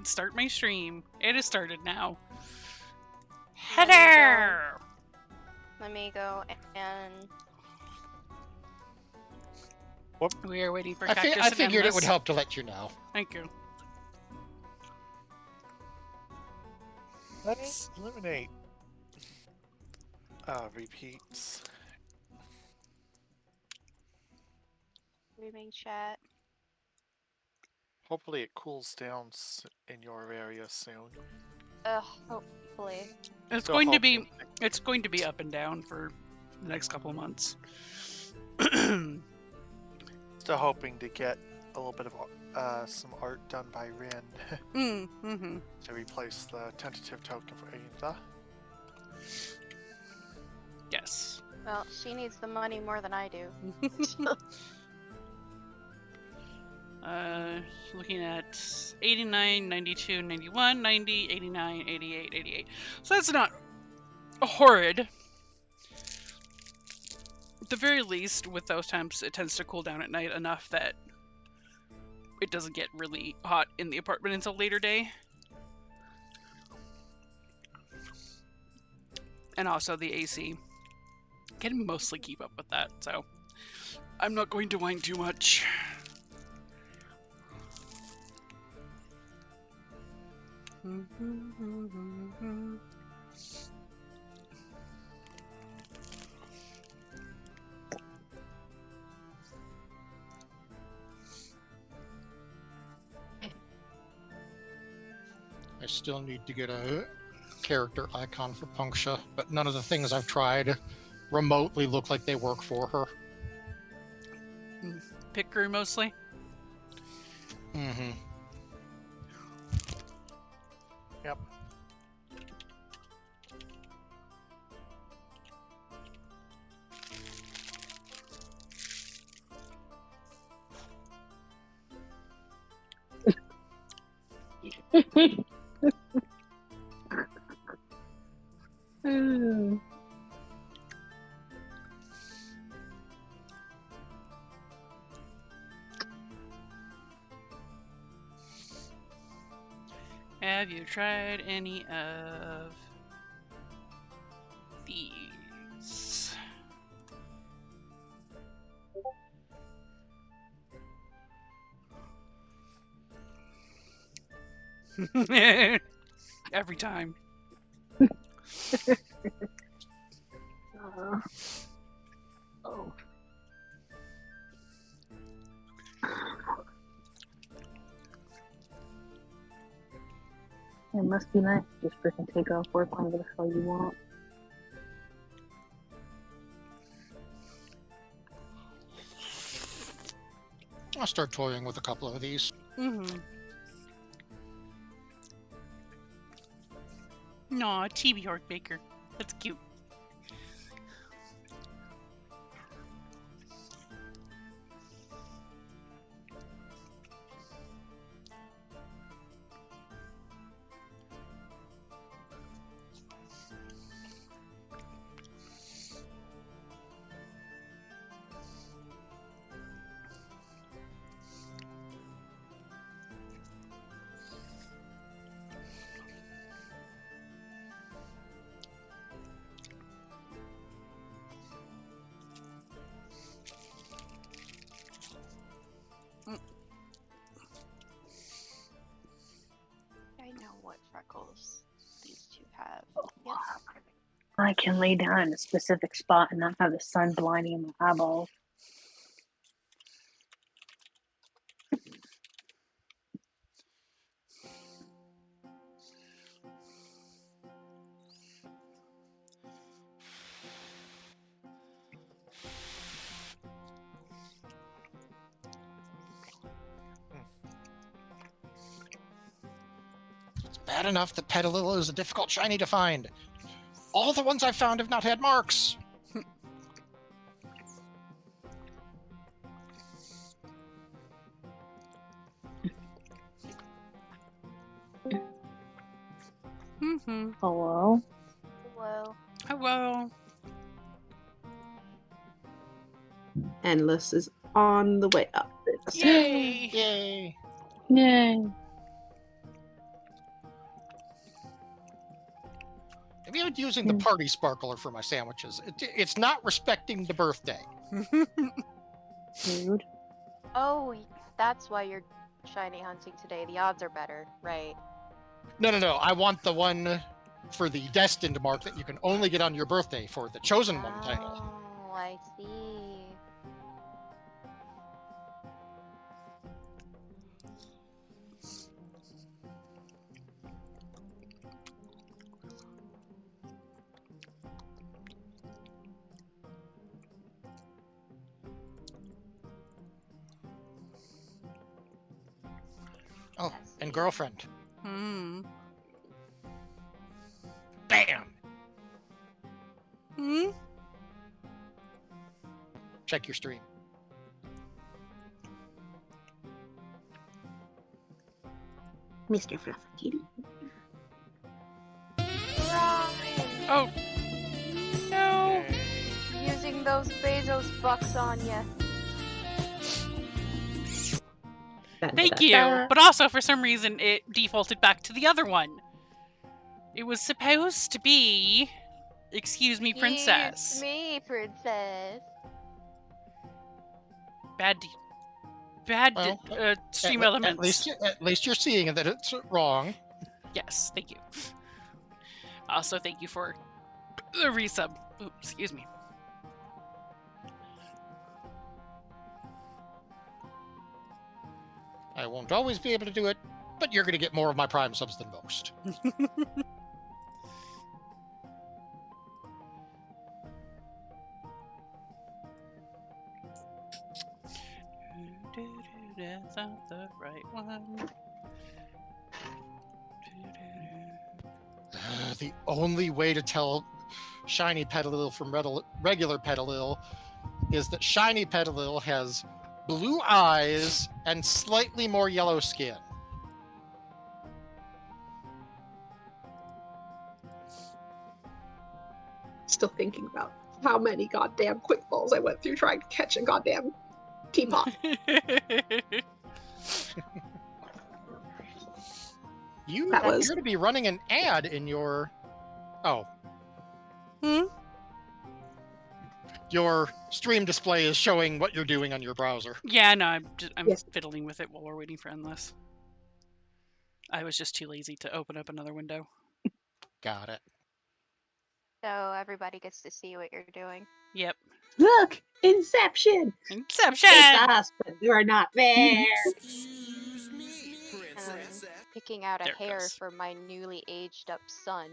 start my stream. It has started now. Heather! Let me go and... Whoop. We are waiting for I Cactus and figured it Endless. would help to let you know. Thank you. Let's eliminate repeats. Streaming chat. Hopefully it cools down in your area soon. Hopefully. It's Still going to be hoping- it's going to be up and down for the next couple of months. Still hoping to get a little bit of some art done by Rin to replace the tentative token for Aetha. Yes. Well, she needs the money more than I do. Looking at 89, 92, 91, 90, 89, 88, 88. So that's not horrid. At the very least, with those temps, it tends to cool down at night enough that it doesn't get really hot in the apartment until later day. And also the AC can mostly keep up with that, so I'm not going to whine too much. I still need to get a character icon for Punksha, but none of the things I've tried remotely look like they work for her. Pick crew mostly? Mm-hmm. Yep. Have you tried any of these? Every time. Oh. It must be nice to just freaking take off work whenever the hell you want. I'll start toying with a couple of these. Aw, Chibi Hork Baker. That's cute. I know what freckles these two have. Oh, Yes. I can lay down in a specific spot and not have the sun blinding my eyeballs. It's bad enough that Petalil is a difficult shiny to find. All the ones I've found have not had marks. Hello? Hello. Hello. Endless is on the way up. Yay! Yay! Yay. I'm even using the party sparkler for my sandwiches. It's not respecting the birthday. Rude. Oh, that's why you're shiny hunting today. The odds are better, right? No. I want the one for the destined mark that you can only get on your birthday for the chosen one title. Oh, I see. Oh, and girlfriend. Hmm. Bam! Hmm? Check your stream. Mr. Fluffy. Ryan, Oh. No. using those Bezos bucks on ya. Thank you. But also, for some reason, it defaulted back to the other one. It was supposed to be... Excuse me, princess. Excuse me, princess. Bad stream elements. At least you're seeing that it's wrong. Yes, thank you. Also, thank you for the resub. Ooh, excuse me. I won't always be able to do it, but you're going to get more of my Prime subs than most. That's not the right one. The only way to tell Shiny Petalil from regular Petalil is that Shiny Petalil has blue eyes and slightly more yellow skin. Still thinking about how many goddamn quick balls I went through trying to catch a goddamn teapot. You That was- appear to be running an ad in your... Oh. Hmm? Your stream display is showing what you're doing on your browser. Yeah, no, I'm Yes. fiddling with it while we're waiting for Endless. I was just too lazy to open up another window. Got it. So everybody gets to see what you're doing. Yep. Look! Inception! Inception! It's us, but you're not there! And I'm picking out a There it hair goes. for my newly aged up son.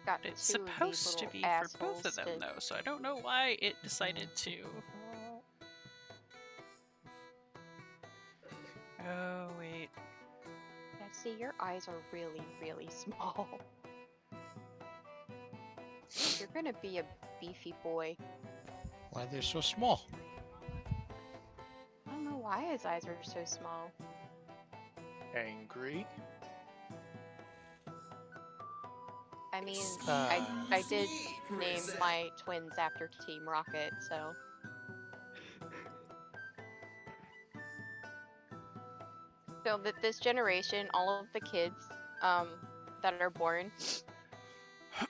Got It's two of these supposed to little be for both of assholes them, to- though, so I don't know why it decided to. Oh, wait. Yeah, see, your eyes are really, really small. You're gonna be a beefy boy. Why they're so small? I don't know why his eyes are so small. Angry. I mean, I did name my twins after Team Rocket, so. So that this generation, all of the kids that are born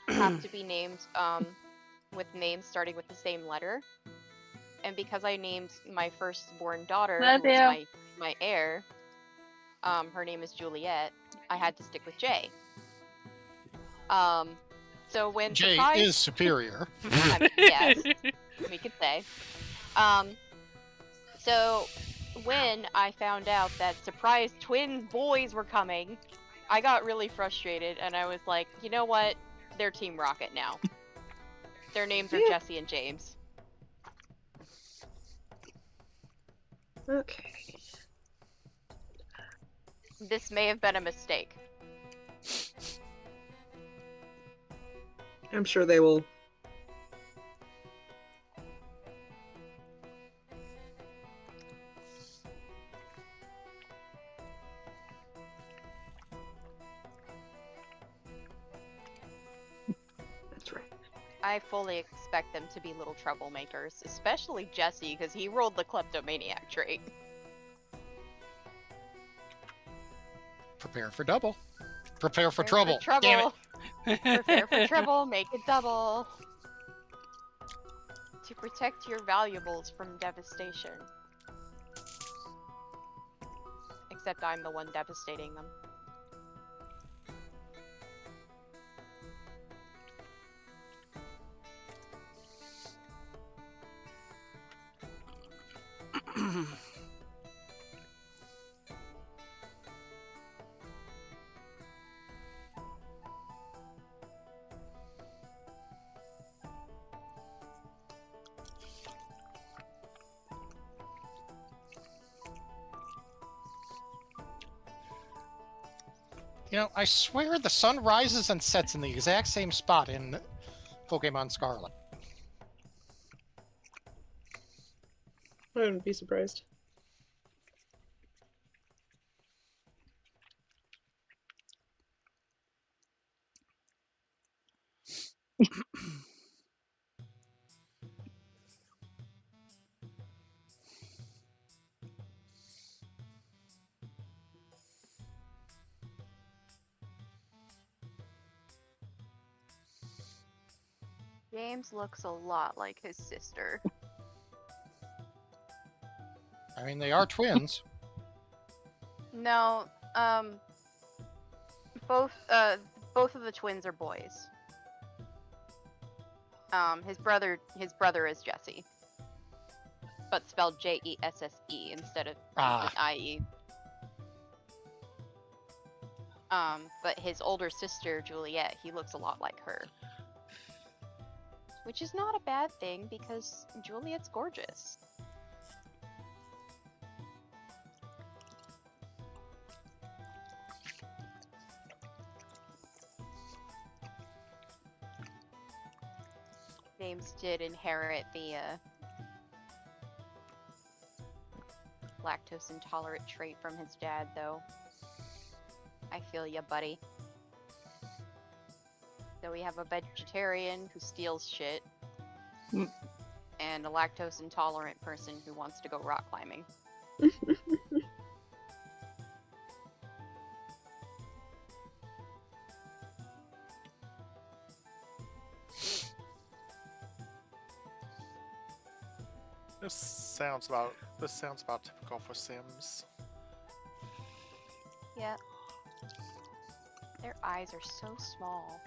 have to be named with names starting with the same letter. And because I named my firstborn daughter, Love who was you. my heir, her name is Juliet, I had to stick with J. So when Jay surprise, is superior. yes, we could say. So when I found out that surprise twin boys were coming, I got really frustrated and I was like, you know what? They're Team Rocket now. Their names are Jesse and James. Okay. This may have been a mistake. I'm sure they will. That's right. I fully expect them to be little troublemakers, especially Jesse, because he rolled the kleptomaniac trait. Prepare for double. Prepare for trouble. For Damn it. Prepare for trouble, make it double. To protect your valuables from devastation. Except I'm the one devastating them. You know, I swear the sun rises and sets in the exact same spot in Pokemon Scarlet. I wouldn't be surprised. James looks a lot like his sister. I mean, they are twins. No, both of the twins are boys. His brother is Jesse, but spelled Jesse instead of IE. But his older sister Juliet, he looks a lot like her, which is not a bad thing because Juliet's gorgeous. James did inherit the lactose intolerant trait from his dad, though. I feel ya, buddy. So we have a vegetarian who steals shit, and a lactose intolerant person who wants to go rock climbing. This sounds about typical for Sims. Yep. Their eyes are so small.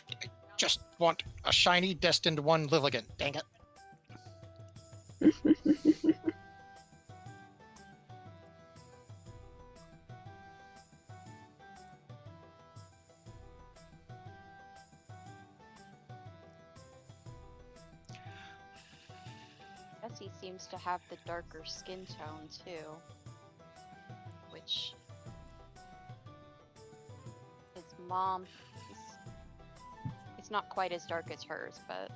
I just want a shiny destined one Lilligant, dang it. Jesse seems to have the darker skin tone too, which his mom it's not quite as dark as hers, but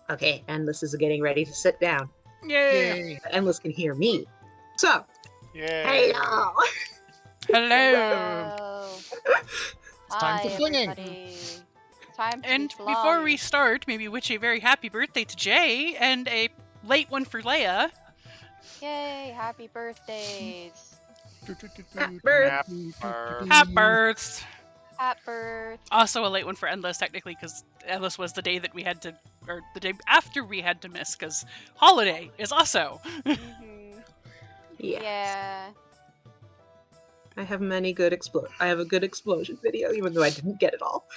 Okay, Endless is getting ready to sit down. Yay! Endless can hear me. So, Yay! hello! Hello! It's time for flinging. Everybody. Time to And be before flung. we start, maybe wish a very happy birthday to Jay and a late one for Leia. Yay, happy birthdays. Happy birth. Happy births! Happy birth. Also a late one for Endless, technically, because Endless was the day that we had to, or the day after we had to miss, because holiday is also. Mm-hmm. Yes. Yeah. I have many good I have a good explosion video, even though I didn't get it all.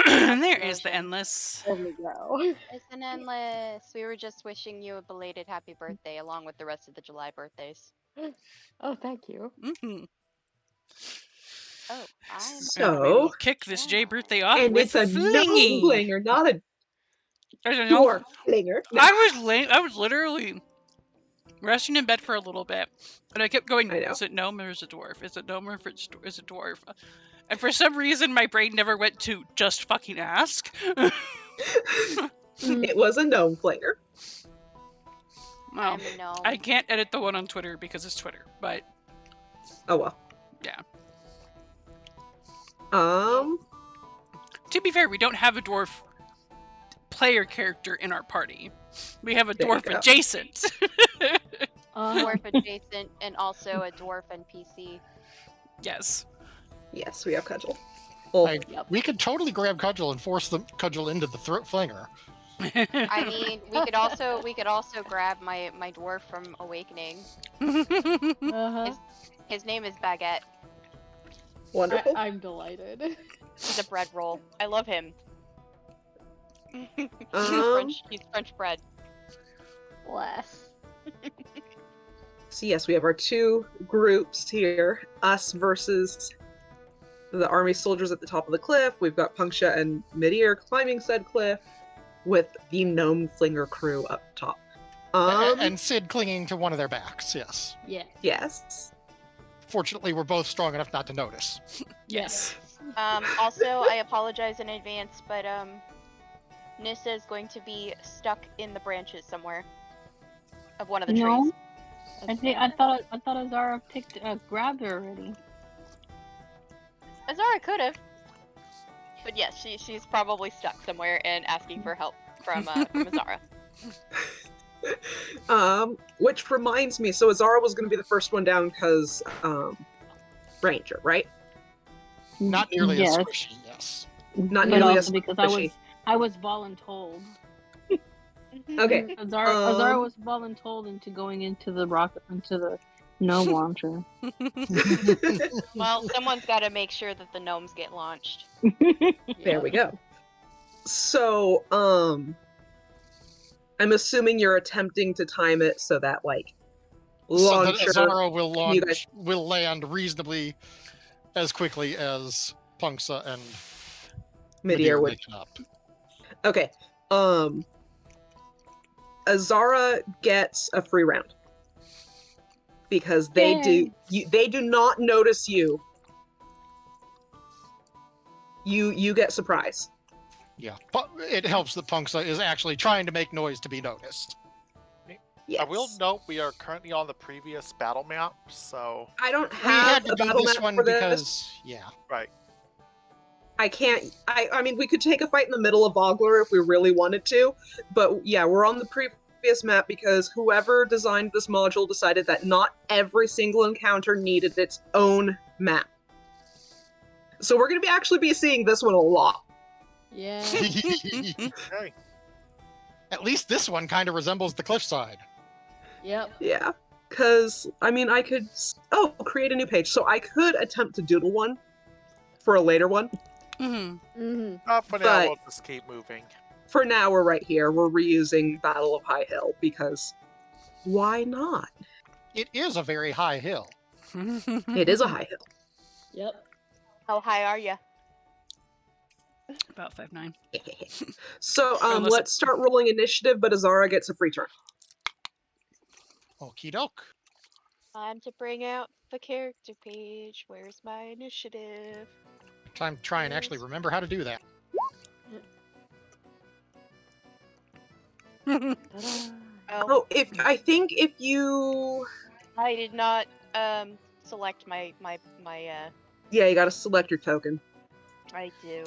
And there is the endless. There we go. It's an endless. We were just wishing you a belated happy birthday along with the rest of the July birthdays. Oh, thank you. Oh, I'm. So we will kick this J birthday off and with it's a flinging. gnome flinger, not a There's a gnome dwarf flinger. No. I was literally resting in bed for a little bit, and I kept going, I know. is it gnome or is it dwarf? Is it gnome or is it dwarf? And for some reason, my brain never went to just fucking ask. It was a gnome flinger. Well, I'm a gnome. I can't edit the one on Twitter because it's Twitter, but Oh well. yeah. To be fair, we don't have a dwarf player character in our party. We have a There you dwarf go. adjacent. Dwarf adjacent and also a dwarf NPC. Yes. Yes, we have Cudgel. Well, We could totally grab Cudgel and force the Cudgel into the throat flinger. I mean, we could also grab my dwarf from Awakening. His name is Baguette. wonderful. I'm delighted. He's a bread roll. I love him. He's French bread. Bless. So yes, we have our two groups here. Us versus the army soldiers at the top of the cliff. We've got Punksha and Midair climbing said cliff with the gnome flinger crew up top. And Sid clinging to one of their backs, yes. Yeah. Yes. Fortunately, we're both strong enough not to notice. Yes. Also, I apologize in advance, but Nissa is going to be stuck in the branches somewhere of one of the trees. I thought Azara grabbed her already. Azara could have, but yes, she's probably stuck somewhere and asking for help from Azara. Which reminds me, so Azara was going to be the first one down because Ranger, right? Not nearly as Yes. squishy, yes. Not But nearly also as because squishy. I was voluntold. Okay. Azara was voluntold into going into the gnome launcher. Well, someone's got to make sure that the gnomes get launched. There we go. So, I'm assuming you're attempting to time it so that, like, launcher... So that Azara will you guys- will land reasonably as quickly as Punksa and Midair would... make it up. Okay. Azara gets a free round. Because they they do not notice you. You get surprise. Yeah, but it helps that Punksa is actually trying to make noise to be noticed. Yes. I will note we are currently on the previous battle map, so I don't We had have to a do battle this map one for this. because, yeah. right. I can't. I mean, we could take a fight in the middle of Ogler if we really wanted to, but yeah, we're on the previous map because whoever designed this module decided that not every single encounter needed its own map. So we're going to actually be seeing this one a lot. Yeah. Okay. At least this one kind of resembles the cliffside. Yep. Yeah, because I mean, I could create a new page, so I could attempt to doodle one for a later one. Mm-hmm. For now, But- we'll just keep moving. For now, we're right here. We're reusing Battle of High Hill because why not? It is a very high hill. It is a high hill. Yep. How high are you? About 5'9". So Unless- let's start rolling initiative, but Azara gets a free turn. Okie doke. Time to bring out the character page. Where's my initiative? Time to try and actually remember how to do that. Oh, if you I did not select my yeah, you gotta select your token. I do.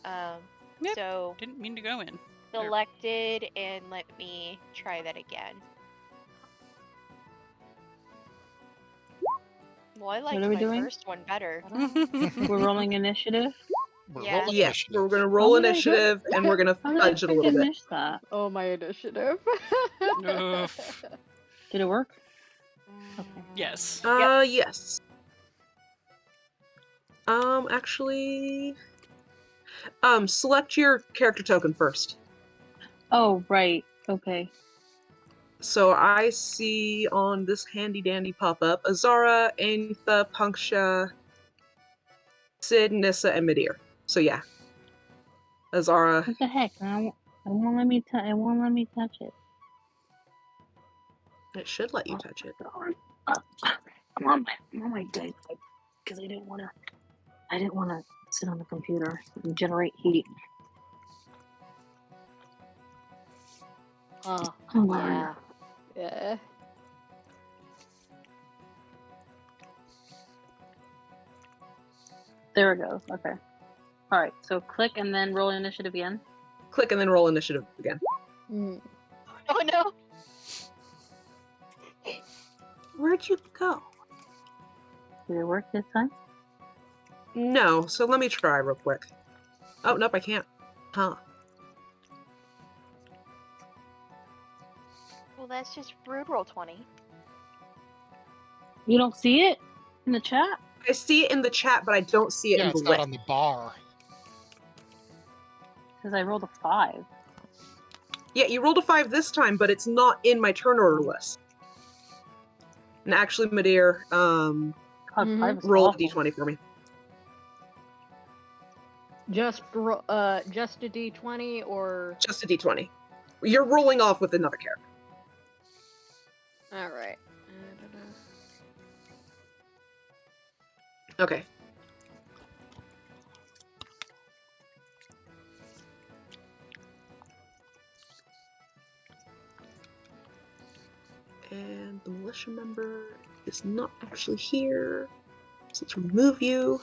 Yep. So Didn't mean to go in. selected, and let me try that again. Well, I liked are we my doing? first one better. We're rolling initiative. We're Yeah. rolling Yes, initiative. we're gonna roll How did I initiative, and we're gonna How did I fudge it a little freaking bit. miss that? Oh, my initiative. Oof. Did it work? Okay. Yes. Yes. Actually, select your character token first. Oh, right. Okay. So I see on this handy dandy pop-up, Azara, Aintha, Punksha, Sid, Nissa, and Midir. So yeah. Azara. What the heck? It won't let me touch. It won't let me touch it. It should let you touch it. I'm on my day because I didn't want to sit on the computer and generate heat. Oh, Come on. yeah. Yeah. There it goes. Okay. All right. So click and then roll initiative again. Click and then roll initiative again. Mm. Oh no! Where'd you go? Did it work this time? No, so let me try real quick. Oh, nope, I can't. Huh. Well, that's just rude. Roll 20. You don't see it in the chat? I see it in the chat, but I don't see it Yeah, in it's the not list. on the bar. Because I rolled a 5. Yeah, you rolled a 5 this time, but it's not in my turn order list. And actually, Midir, God, 5 is roll a awful. d20 for me. Just a D20 or... Just a d20. You're rolling off with another character. Alright. Okay. And the militia member is not actually here. So let's remove you.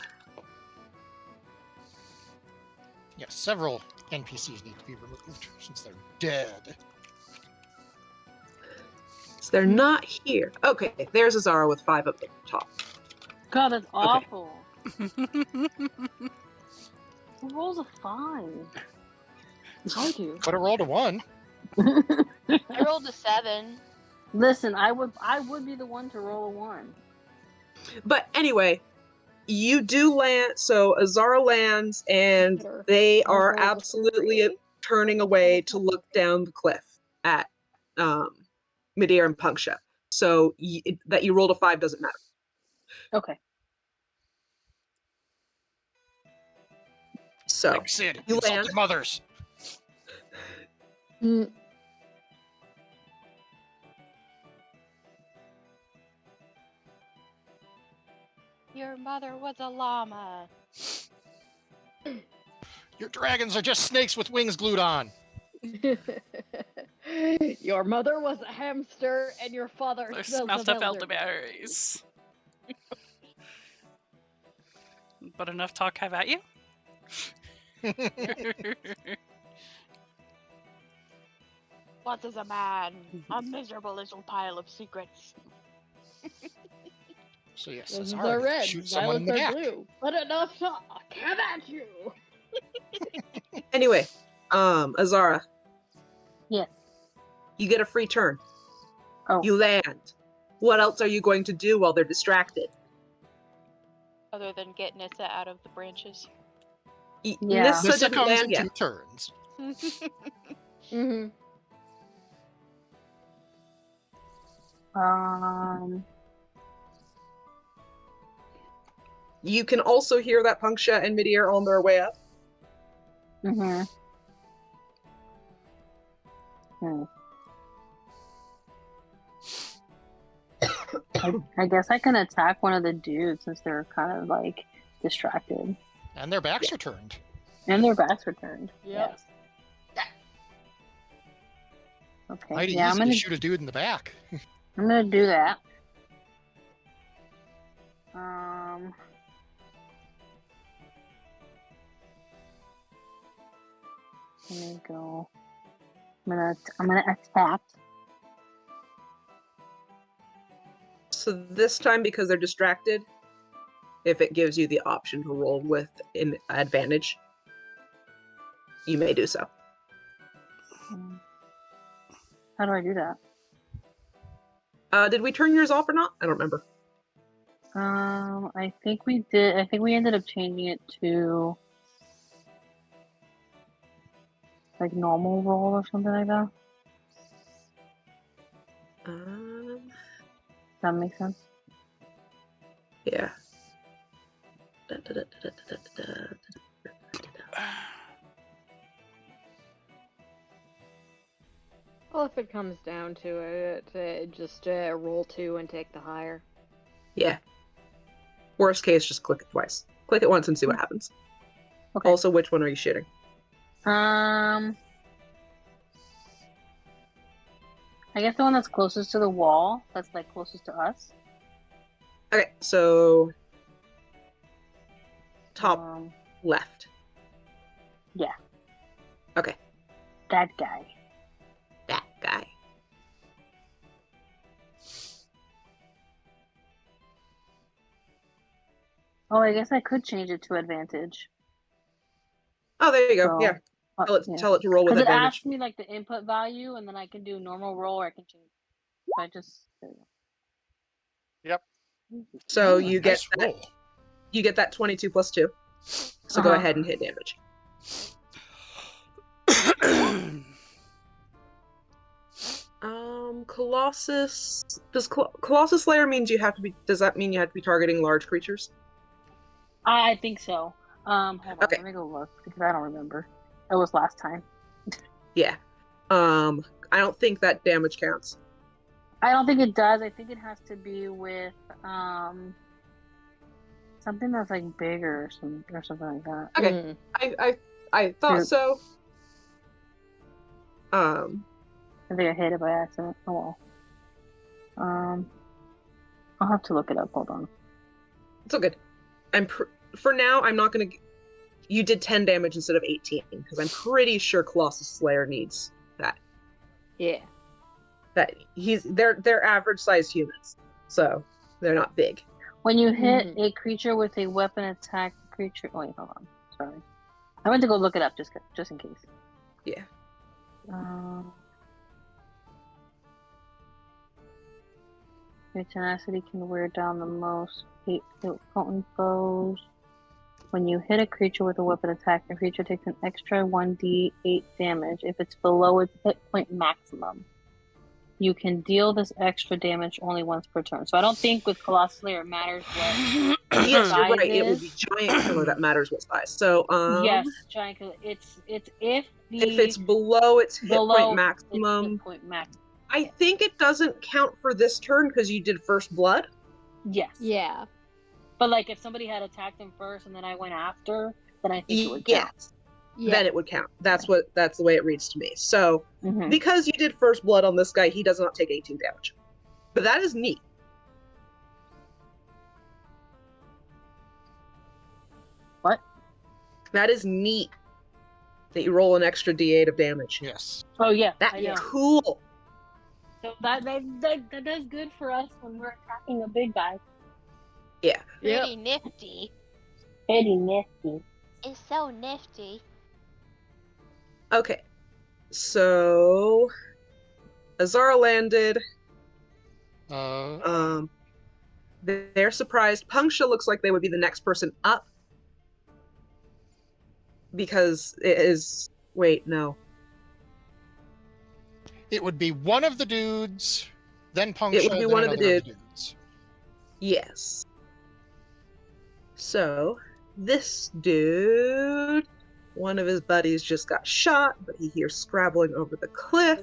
Yeah, several NPCs need to be removed since they're dead. So they're not here. Okay, there's Azara with 5 up at the top. God, that's awful. Who rolls a 5? I do. Could have rolled a 1. I rolled a 7. Listen, I would be the one to roll a 1. But anyway, you do land, so Azara lands, and they are absolutely turning away to look down the cliff at Midir and Punksha. So that you rolled a 5 doesn't matter. Okay. So Like Sid, you insulted land. mothers. Mm. Your mother was a llama. Your dragons are just snakes with wings glued on. Your mother was a hamster and your father Smelt of elderberries. But enough talk, have at you. What is a man? A miserable little pile of secrets. So yes, Roses Azara are red, shoot someone in the violets are back. blue. But enough talk, have at you! Anyway, Azara. Yes. You get a free turn. Oh. You land. What else are you going to do while they're distracted? Other than get Nissa out of the branches. Yeah. Nissa Nissa didn't comes land in yet. 2 turns. Mm-hmm. You can also hear that Punksha and Midir are on their way up. Mm-hmm. I guess I can attack one of the dudes since they're kind of like distracted. And their backs are turned. And their backs are turned. Yep. Yes. Okay. Mighty Yeah, easy to shoot a dude in the back. I'm gonna do that. Let me go. I'm gonna attack. So this time, because they're distracted, if it gives you the option to roll with an advantage, you may do so. How do I do that? Did we turn yours off or not? I don't remember. I think we did. I think we ended up changing it to like normal roll or something like that. Does that make sense? Yeah. Well, if it comes down to it, just roll 2 and take the higher. Yeah. Worst case, just click it twice. Click it once and see what happens. Okay. Also, which one are you shooting? I guess the one that's closest to the wall. That's like closest to us. Okay, so top left. Yeah. Okay. That guy. That guy. Oh, I guess I could change it to advantage. Oh, there you go. So, yeah. Tell it to roll with because it advantage. asks me like the input value, and then I can do normal roll, or I can change. So I just. Yep. So you get nice that. roll. You get that 22 plus 2. So go ahead and hit damage. Colossus. Does Colossus Slayer means you have to be? Does that mean you have to be targeting large creatures? I think so. Hold on, Okay. let me go look because I don't remember. It was last time. Yeah. I don't think that damage counts. I don't think it does. I think it has to be with something that's like bigger or something like that. Okay. I thought so. I think I hit it by accident. Oh well. I'll have to look it up. Hold on. It's all good. For now, I'm not gonna. You did 10 damage instead of 18 because I'm pretty sure Colossus Slayer needs that. Yeah. That they're average sized humans, so they're not big. When you hit a creature with a weapon attack, creature. Wait, hold on. Sorry, I went to go look it up just in case. Yeah. Your tenacity can wear down the most potent foes. When you hit a creature with a weapon attack, the creature takes an extra 1d8 damage if it's below its hit point maximum. You can deal this extra damage only once per turn. So I don't think with Colossus Slayer it matters what Yes, size you're right. is. It would be giant killer that matters what size. So yes, giant killer. It's if it's below its hit point maximum. I think it doesn't count for this turn because you did first blood. Yes. Yeah. But like if somebody had attacked him first and then I went after, then I think it would count. Yeah. Then it would count. That's the way it reads to me. So because you did first blood on this guy, he does not take 18 damage. But that is neat. What? That is neat. That you roll an extra d8 of damage. Yes. Oh yeah. That's cool. So that does good for us when we're attacking a big guy. Yeah. Pretty nifty. Pretty nifty. It's so nifty. Okay. So Azara landed. They're surprised. Punksha looks like they would be the next person up. Because it is... Wait, no. It would be one of the dudes, then Punksha, it would be then one of the dudes. Yes. So, this dude, one of his buddies just got shot, but he hears scrabbling over the cliff.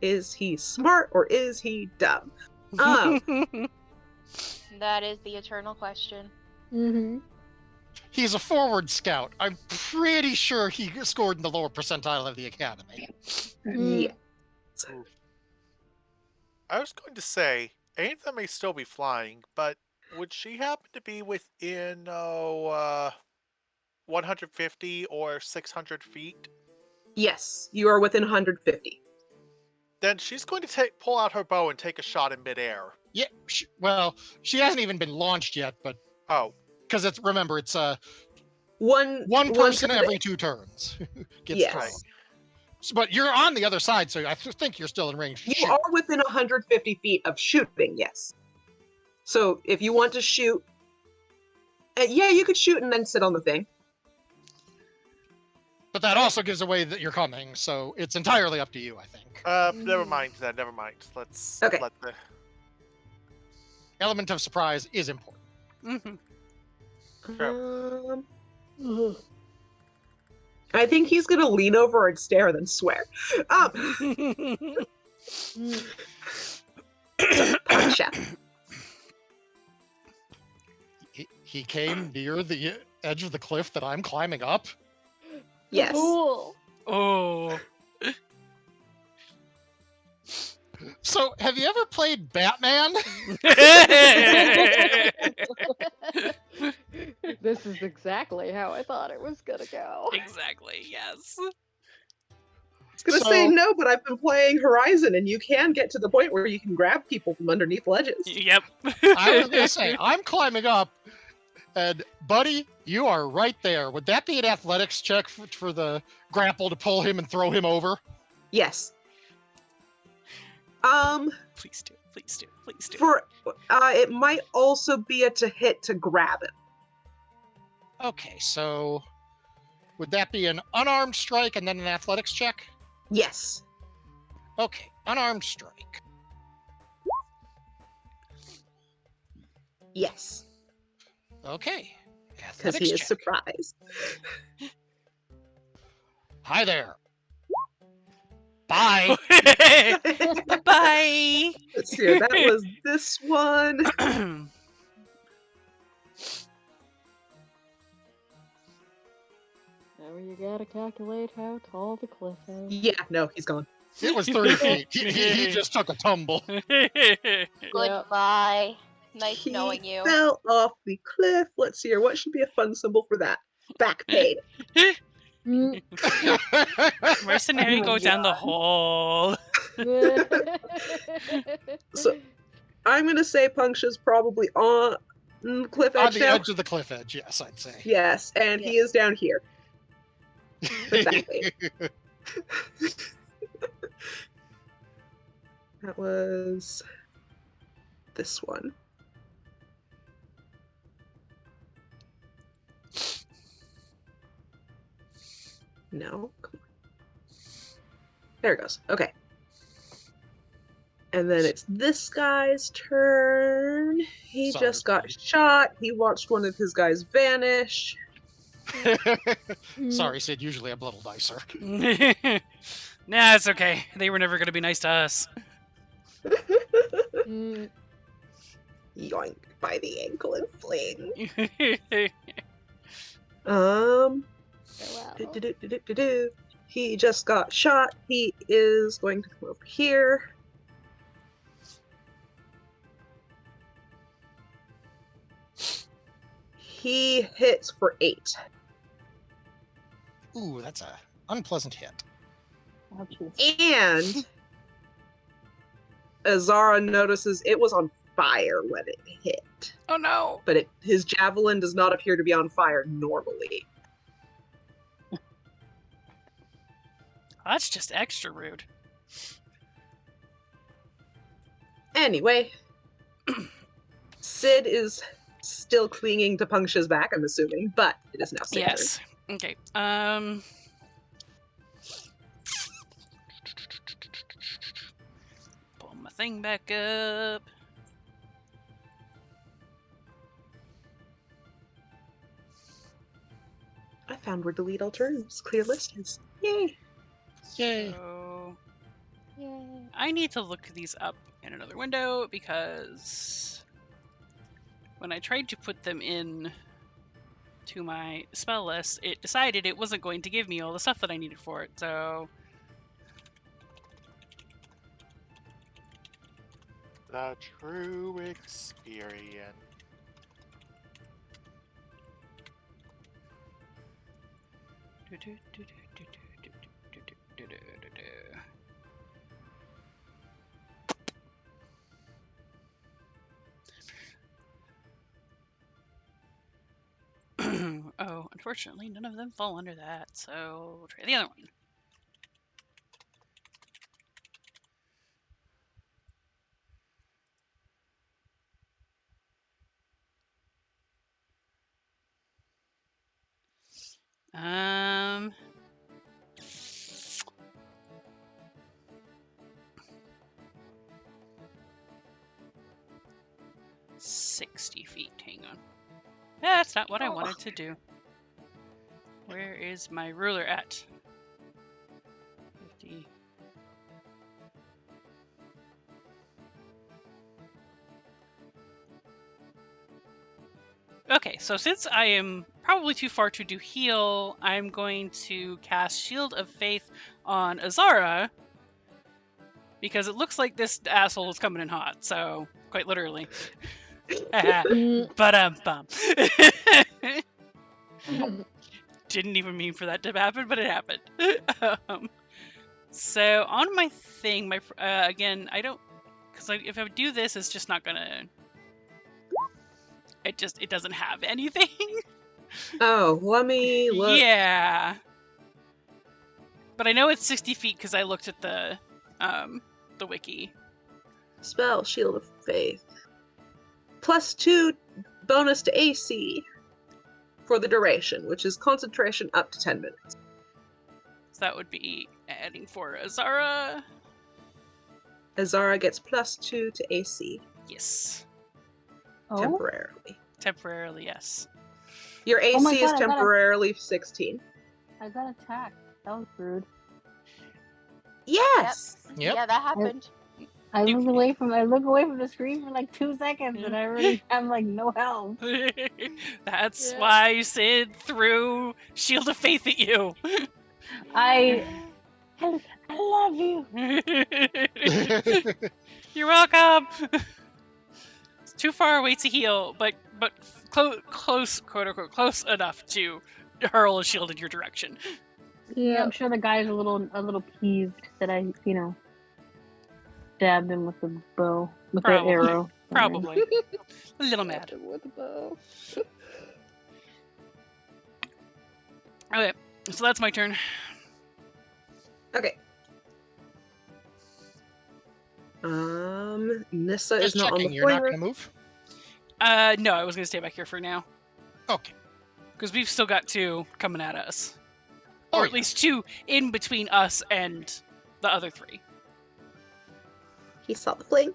Is he smart or is he dumb? That is the eternal question. He's a forward scout. I'm pretty sure he scored in the lower percentile of the academy. Yeah. I was going to say, any of them may still be flying, but would she happen to be within 150 or 600 feet? Yes, you are within 150. Then she's going to pull out her bow and take a shot in midair. Yeah, she hasn't even been launched yet, but... Oh. Because it's one one person every 2 turns gets thrown. But you're on the other side, so I think you're still in range to You shoot. are within 150 feet of shooting, yes. So if you want to shoot, yeah, you could shoot and then sit on the thing. But that also gives away that you're coming, so it's entirely up to you, I think. Never mind then. Never mind. Let's Okay. let the Element of surprise is important. I think he's gonna lean over and stare, then swear. So, Punch-Out. He came near the edge of the cliff that I'm climbing up. Yes. Cool. Oh. So, have you ever played Batman? This is exactly how I thought it was gonna go. Exactly, yes. I was gonna say no, but I've been playing Horizon, and you can get to the point where you can grab people from underneath ledges. Yep. I was gonna say, I'm climbing up, and buddy, you are right there. Would that be an athletics check for the grapple to pull him and throw him over? Yes. Please do. Please do. Please do. For it might also be a to hit to grab him. Okay, so would that be an unarmed strike and then an athletics check? Yes. Okay, unarmed strike. Yes. Okay. Because he is surprised. Hi there. Bye. Bye. Let's see. That was this one. Now you gotta calculate how tall the cliff is. Yeah, no, he's gone. It was 30 feet. He just took a tumble. Goodbye. Nice He knowing you. fell off the cliff. Let's see here. What should be a fun symbol for that? Back pain. Mercenary go down the hole. So I'm gonna say Puncture's probably on the cliff edge On the now. edge of the cliff edge, yes, I'd say. Yes, and he is down here. Exactly. That was this one. No, come on. There it goes. Okay. And then it's this guy's turn. He Sorry. just got shot. He watched one of his guys vanish. Sorry, Sid, usually I'm a little nicer. Nah, it's okay. They were never going to be nice to us. Yoink by the ankle and fling. Wow. He just got shot. He is going to come over here. He hits for 8. Ooh, that's a unpleasant hit. And Azara notices it was on fire when it hit. Oh no. But his javelin does not appear to be on fire normally. That's just extra rude. Anyway, Sid is still clinging to Puncture's back, I'm assuming, but it is now Sid's Yes. Okay. Pull my thing back up. I found where delete alternatives clear list is. Yay! Yay. So Yay. I need to look these up in another window because when I tried to put them in to my spell list, it decided it wasn't going to give me all the stuff that I needed for it, so... The true experience. Oh, unfortunately, none of them fall under that, so we'll try the other one. Um. 60 feet. Hang on. That's not what I wanted to do. Where is my ruler at? 50. Okay, so since I am probably too far to do heal, I'm going to cast Shield of Faith on Azara, because it looks like this asshole is coming in hot, so quite literally. But bum. Didn't even mean for that to happen, but it happened. So on my thing, my again, I don't, because if I do this, it's just not gonna. It doesn't have anything. Oh, let me look. Yeah. But I know it's 60 feet because I looked at the wiki. Spell Shield of Faith. +2 bonus to AC for the duration, which is concentration up to 10 minutes. So that would be adding for Azara. Azara gets +2 to AC Yes. Oh, temporarily. Temporarily, yes. Your AC Oh my is God, I got it. temporarily 16. I got attacked. That was rude. Yes! Yep. Yeah, that happened. I You- look away from the screen for like 2 seconds, and I already have like no health. That's Yeah. why Sid threw Shield of Faith at you. I love you. You're welcome. It's too far away to heal, but close, quote unquote, close enough to hurl a shield in your direction. Yeah, I'm sure the guy's a little peeved that I, stabbed him with the bow, with Probably. the arrow. Probably a little mad. With a bow. Okay, so that's my turn. Okay. Nissa is Just not on checking, the you're not flavor. going to move? No, I was gonna stay back here for now Okay. because we've still got 2 coming at us, Oh, or at yeah. least 2 in between us and the other 3. He saw the fling.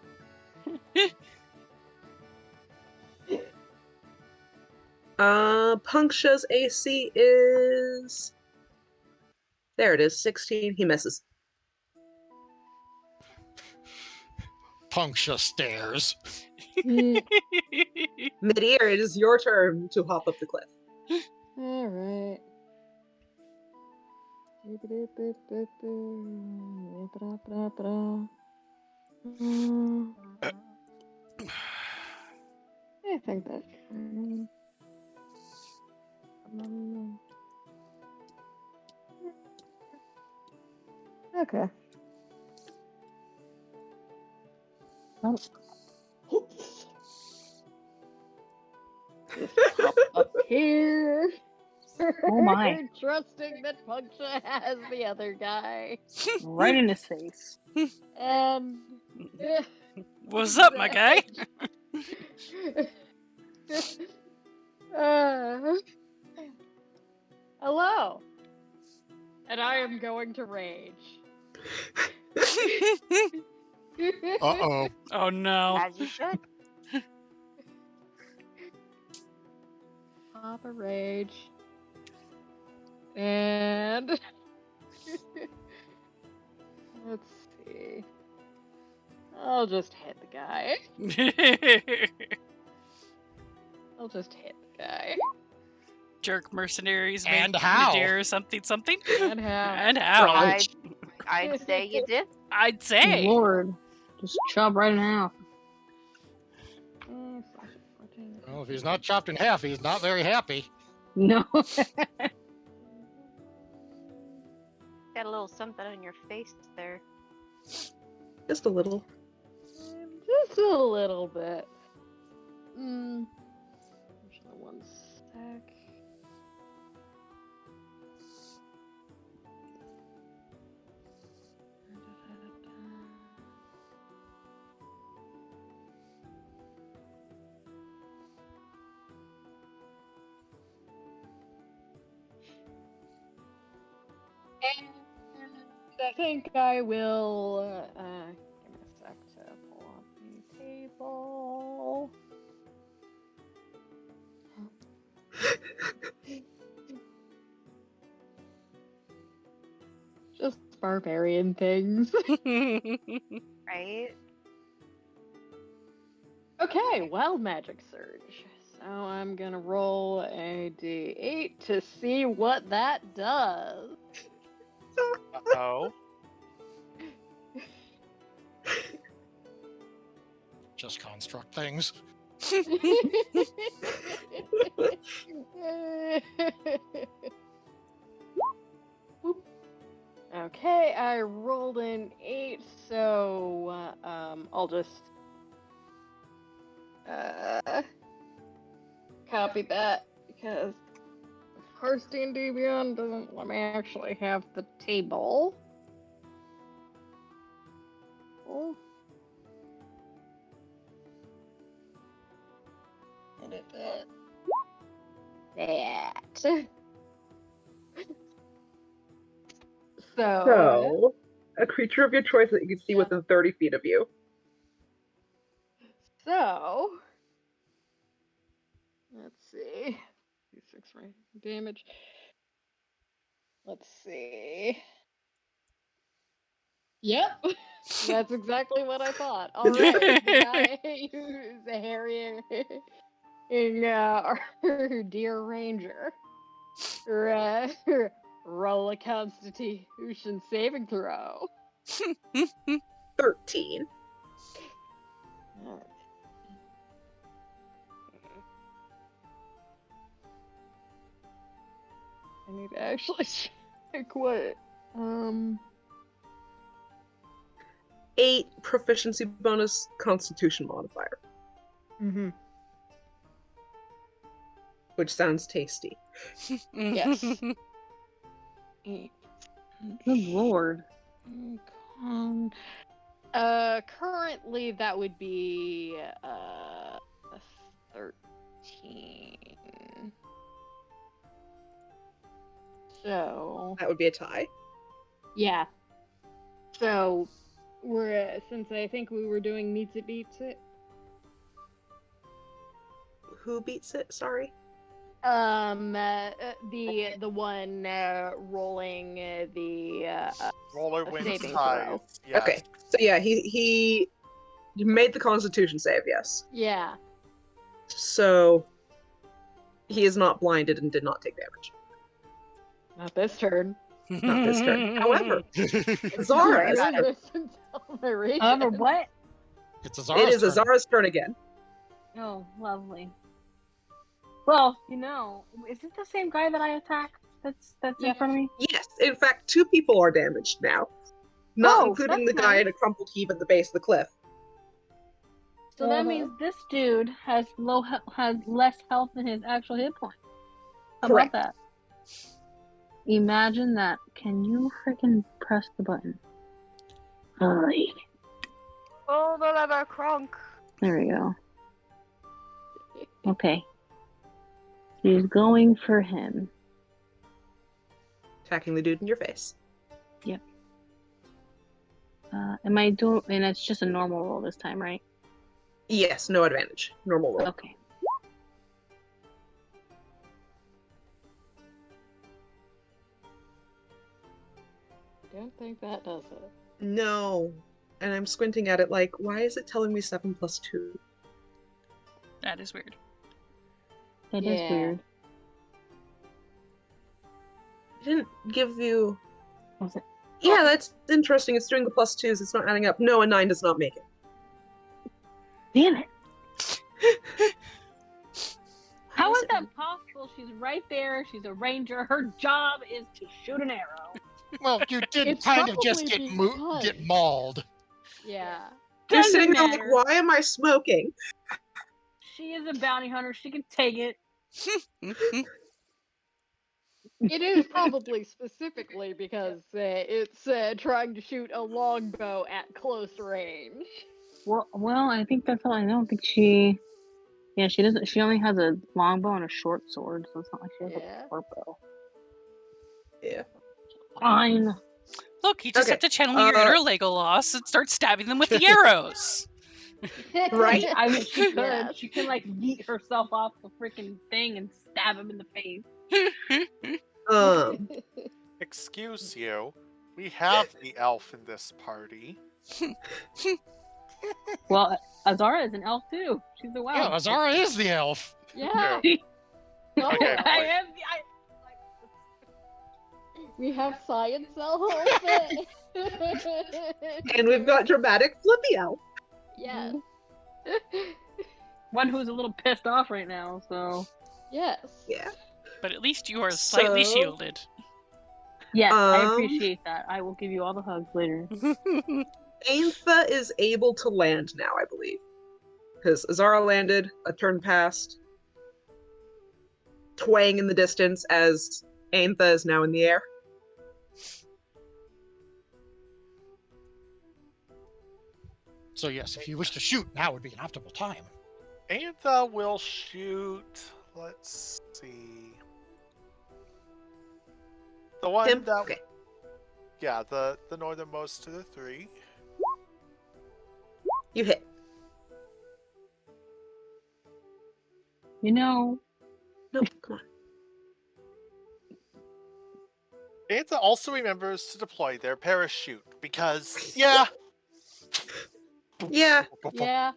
Puncture's AC is... There it is, 16. He misses. Puncture stairs. Midair, it is your turn to hop up the cliff. Alright. I think that's fine. Okay. Up here. Oh my. Trusting that Puncture has the other guy. Right in his face. And What's up, my guy? Hello. And I am going to rage. Uh-oh. Oh no. As you should. Papa rage. And let's see. I'll just hit the guy. I'll just hit the guy. Jerk mercenaries And make how? Midair something something. And how? And how? I'd say you did. I'd say. Lord. Just chop right in half. Well, if he's not chopped in half, he's not very happy. No. Got a little something on your face there. Just a little. Just a little bit. Just the one sec. I think I will. Give me a sec to pull up the table. Just barbarian things. Right? Okay, wild magic surge. So I'm gonna roll a d8 to see what that does. Oh. Just construct things. Okay, I rolled an 8, so I'll just copy that because of course D&D Beyond doesn't let me actually have the table. Oh. Edit that. That. So, a creature of your choice that you can see within 30 feet of you. So, let's see. 6 damage. Let's see. Yep, that's exactly what I thought. All right, the guy who's harrying our dear ranger. Roll a Constitution saving throw. 13. I need to actually check what. 8 proficiency bonus Constitution modifier. Mm-hmm. Which sounds tasty. Yes. Good lord. Currently that would be 13. So That would be a tie. yeah. So we're since I think we were doing meets it beats it. Who beats it? Sorry. The one rolling the Roller wins saving ties. throw. Yes. Okay. So yeah, he made the Constitution save. Yes. Yeah. So he is not blinded and did not take damage. Not this turn. Not this turn. However, Zara. However, what? It's It Azara's is turn. Azara's turn again. Oh, lovely. Well, is it the same guy that I attacked? That's in front of me. Yes. In fact, 2 people are damaged now, not Oh, including the that's guy nice. in a crumpled heap at the base of the cliff. So that means this dude has has less health than his actual hit point. How Correct. about that? Imagine that. Can you freaking press the button? Holy. Oh, the leather crunk. There we go. Okay. She's going for him. Attacking the dude in your face. Yep. Am I doing? And it's just a normal roll this time, right? Yes, no advantage. Normal roll. Okay. Don't think that does it. No. And I'm squinting at it like, why is it telling me 7 plus 2? That is weird. That is Yeah. weird. It didn't give you... Was it? Yeah, that's interesting. It's doing the plus 2s. It's not adding up. No, a 9 does not make it. Damn it. How is that possible? She's right there. She's a ranger. Her job is to shoot an arrow. Well, you did It's kind of just probably get because- get mauled. Yeah. You're Doesn't sitting there like, matter. why am I smoking? She is a bounty hunter. She can take it. It is probably specifically because it's trying to shoot a longbow at close range. Well, I think that's all. I don't think she. Yeah, she doesn't. She only has a longbow and a short sword, so it's not like she has Yeah. a short bow. Yeah. Fine. Look, you just Okay, have to channel your inner Legolas and start stabbing them with the arrows. Right? I mean, she could. Yes. She can like yeet herself off the freaking thing and stab him in the face. Excuse you. We have the elf in this party. Well, Azara is an elf too. She's a Yeah, wild. Azara is the elf. Yeah. Okay, I boy. am. We have science outfit. And we've got dramatic Flippy Elf. Yes. One who's a little pissed off right now. So Yes. Yeah. But at least you are slightly So- shielded. yes, I Um, appreciate that. I will give you all the hugs later. Aintha is able to land now, I believe. Because Azara landed, a turn passed. Twang in the distance as Aintha is now in the air. So yes, if you wish to shoot, now would be an optimal time. Aintha will shoot. Let's see. The one Him? that. Okay. Yeah, the northernmost to the 3. You hit. You know, Nope, come on. Aintha also remembers to deploy their parachute because, yeah. Yeah, Yeah.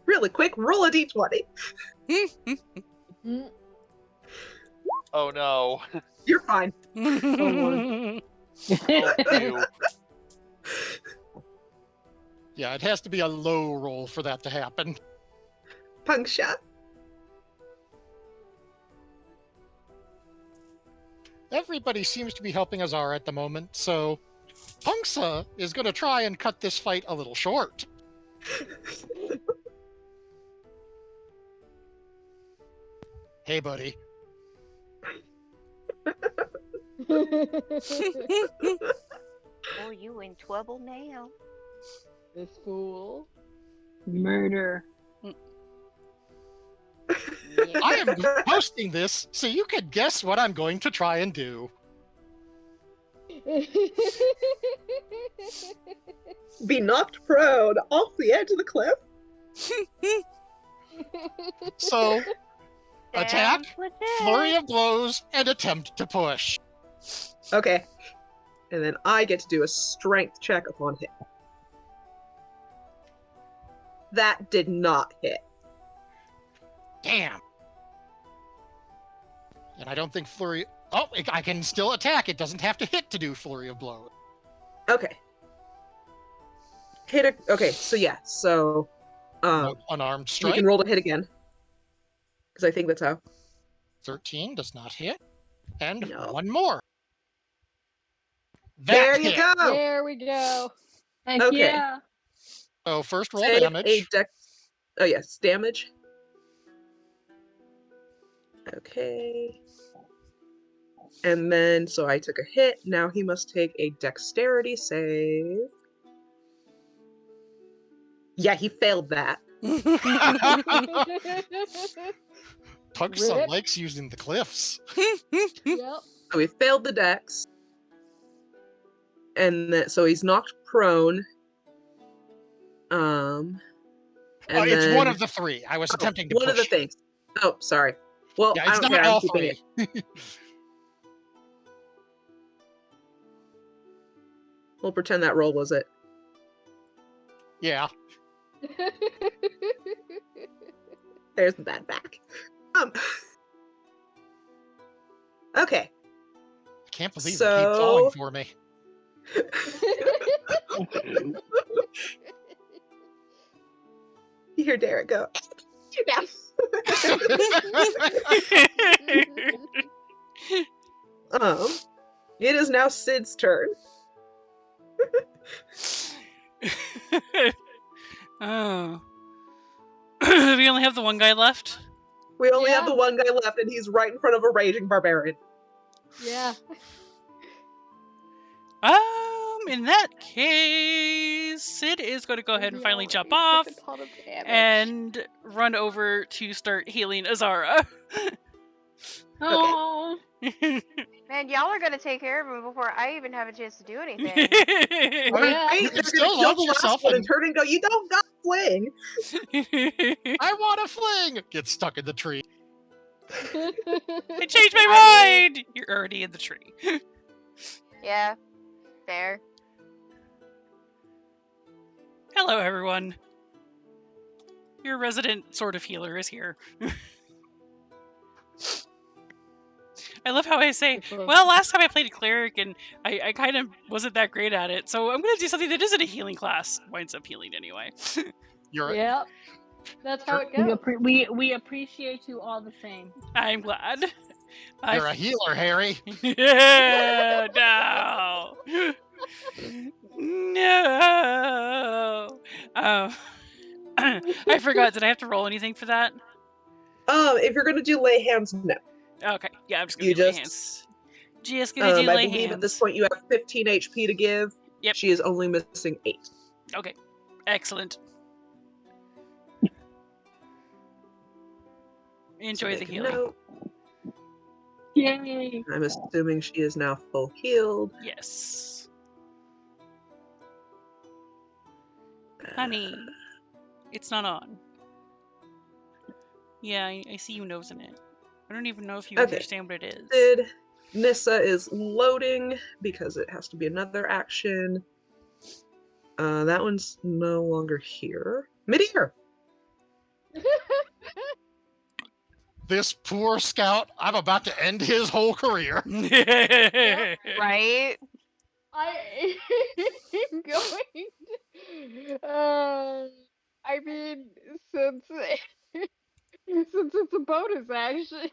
really quick, roll a d20. Mm. Oh no. You're fine. Oh, ew. Yeah, it has to be a low roll for that to happen. Punk shot. Everybody seems to be helping Azara at the moment, so Punksa is going to try and cut this fight a little short. Hey, buddy. Oh, you in trouble now. This fool. murder. I am posting this so you can guess what I'm going to try and do. Be knocked prone off the edge of the cliff. So, attack, With that. flurry of blows, and attempt to push. Okay. And then I get to do a strength check upon hit. That did not hit. Damn. And I don't think flurry... Oh, I can still attack. It doesn't have to hit to do flurry of blows. Okay. Hit a... Okay, so yeah, so... Unarmed you strike. can roll to hit again. Because I think that's how. 13 does not hit. And No. one more. That There you hit. go! There we go. Heck Okay. yeah. So first roll Take damage. a dex... Oh yes, damage. Okay. And then, so I took a hit. Now he must take a dexterity save. Yeah, he failed that. Punksa Rip. likes using the cliffs. Yep. So he failed the dex. And then, so he's knocked prone. And It's then, one of the three. I was attempting to one push of the things. Oh, sorry. Well, Yeah, I it's don't not care. I'm all keeping three. it. We'll pretend that roll was it. Yeah. There's the bad back. Okay. I can't believe they keep So- falling for me. You hear Derek go. "You down." It is now Sid's turn. Oh. We only have the one guy left? We only have Yeah. the one guy left, and he's right in front of a raging barbarian. Yeah. In that case, Sid is going to go ahead and finally jump off and run over to start healing Azara. Oh. Make Man, y'all are gonna take care of him before I even have a chance to do anything. I mean, Right? you You're can gonna still kill launch the last yourself one and and turn and go, you don't got fling! I want to fling. Get stuck in the tree. I changed my I mind! You're already in the tree. Yeah, fair. Hello, everyone. Your resident sort of healer is here. I love how I say, well, last time I played a cleric and I kind of wasn't that great at it, so I'm going to do something that isn't a healing class. Winds up healing anyway. You're Yep. That's how it We, goes. we appreciate you all the same. I'm glad. you're a healer, Harry. Yeah, no. No. I forgot. Did I have to roll anything for that? If you're gonna do lay hands, no. Okay. Yeah, I'm just gonna You do lay just- hands. Just gonna do I lay believe hands. at this point you have 15 HP to give. Yep. She is only missing 8. Okay. Excellent. Enjoy the Make a healing. note. Yay! I'm assuming she is now full healed. Yes. Honey, it's not on. Yeah, I see you nosing it. I don't even know if you Okay. understand what it is. Did Nissa is loading because it has to be another action. That one's no longer here. Midair. This poor scout. I'm about to end his whole career. Right? I am going. I mean, since it's a bonus action,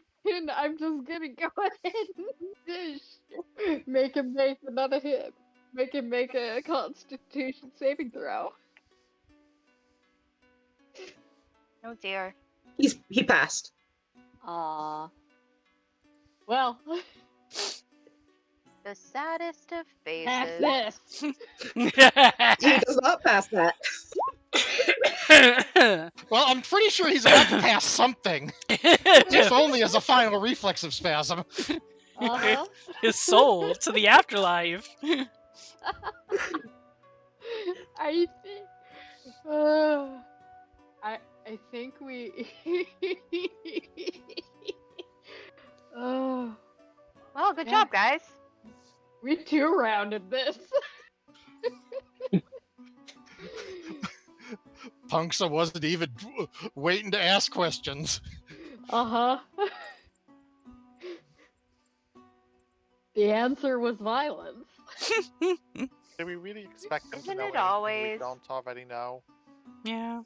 I'm just gonna go ahead and make him make another hit. Make him make a Constitution saving throw. Oh dear. He passed. Well, The saddest of that's faces. this. He does not pass that. Well, I'm pretty sure he's about to pass something, if only as a final reflexive spasm. Uh-huh. His soul to the afterlife. I think. I think we. Oh, Well, good Yeah. job, guys. we two-rounded this. Punksa wasn't even waiting to ask questions. Uh-huh. The answer was violence. Do we really expect them Isn't to know it anything always? we don't already know? Yeah.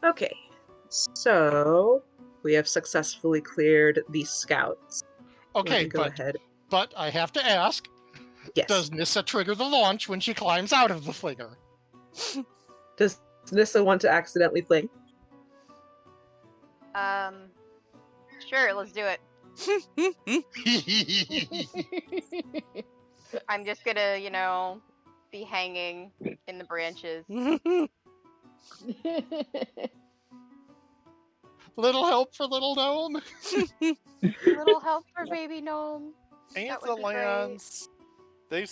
Okay. So we have successfully cleared the scouts. Okay, Go ahead. but I have to ask, Yes. does Nissa trigger the launch when she climbs out of the flinger? Does Nissa want to accidentally fling? Sure, let's do it. I'm just gonna, be hanging in the branches. Little help for little gnome. Little help for baby gnome. And That the would be great. lands, they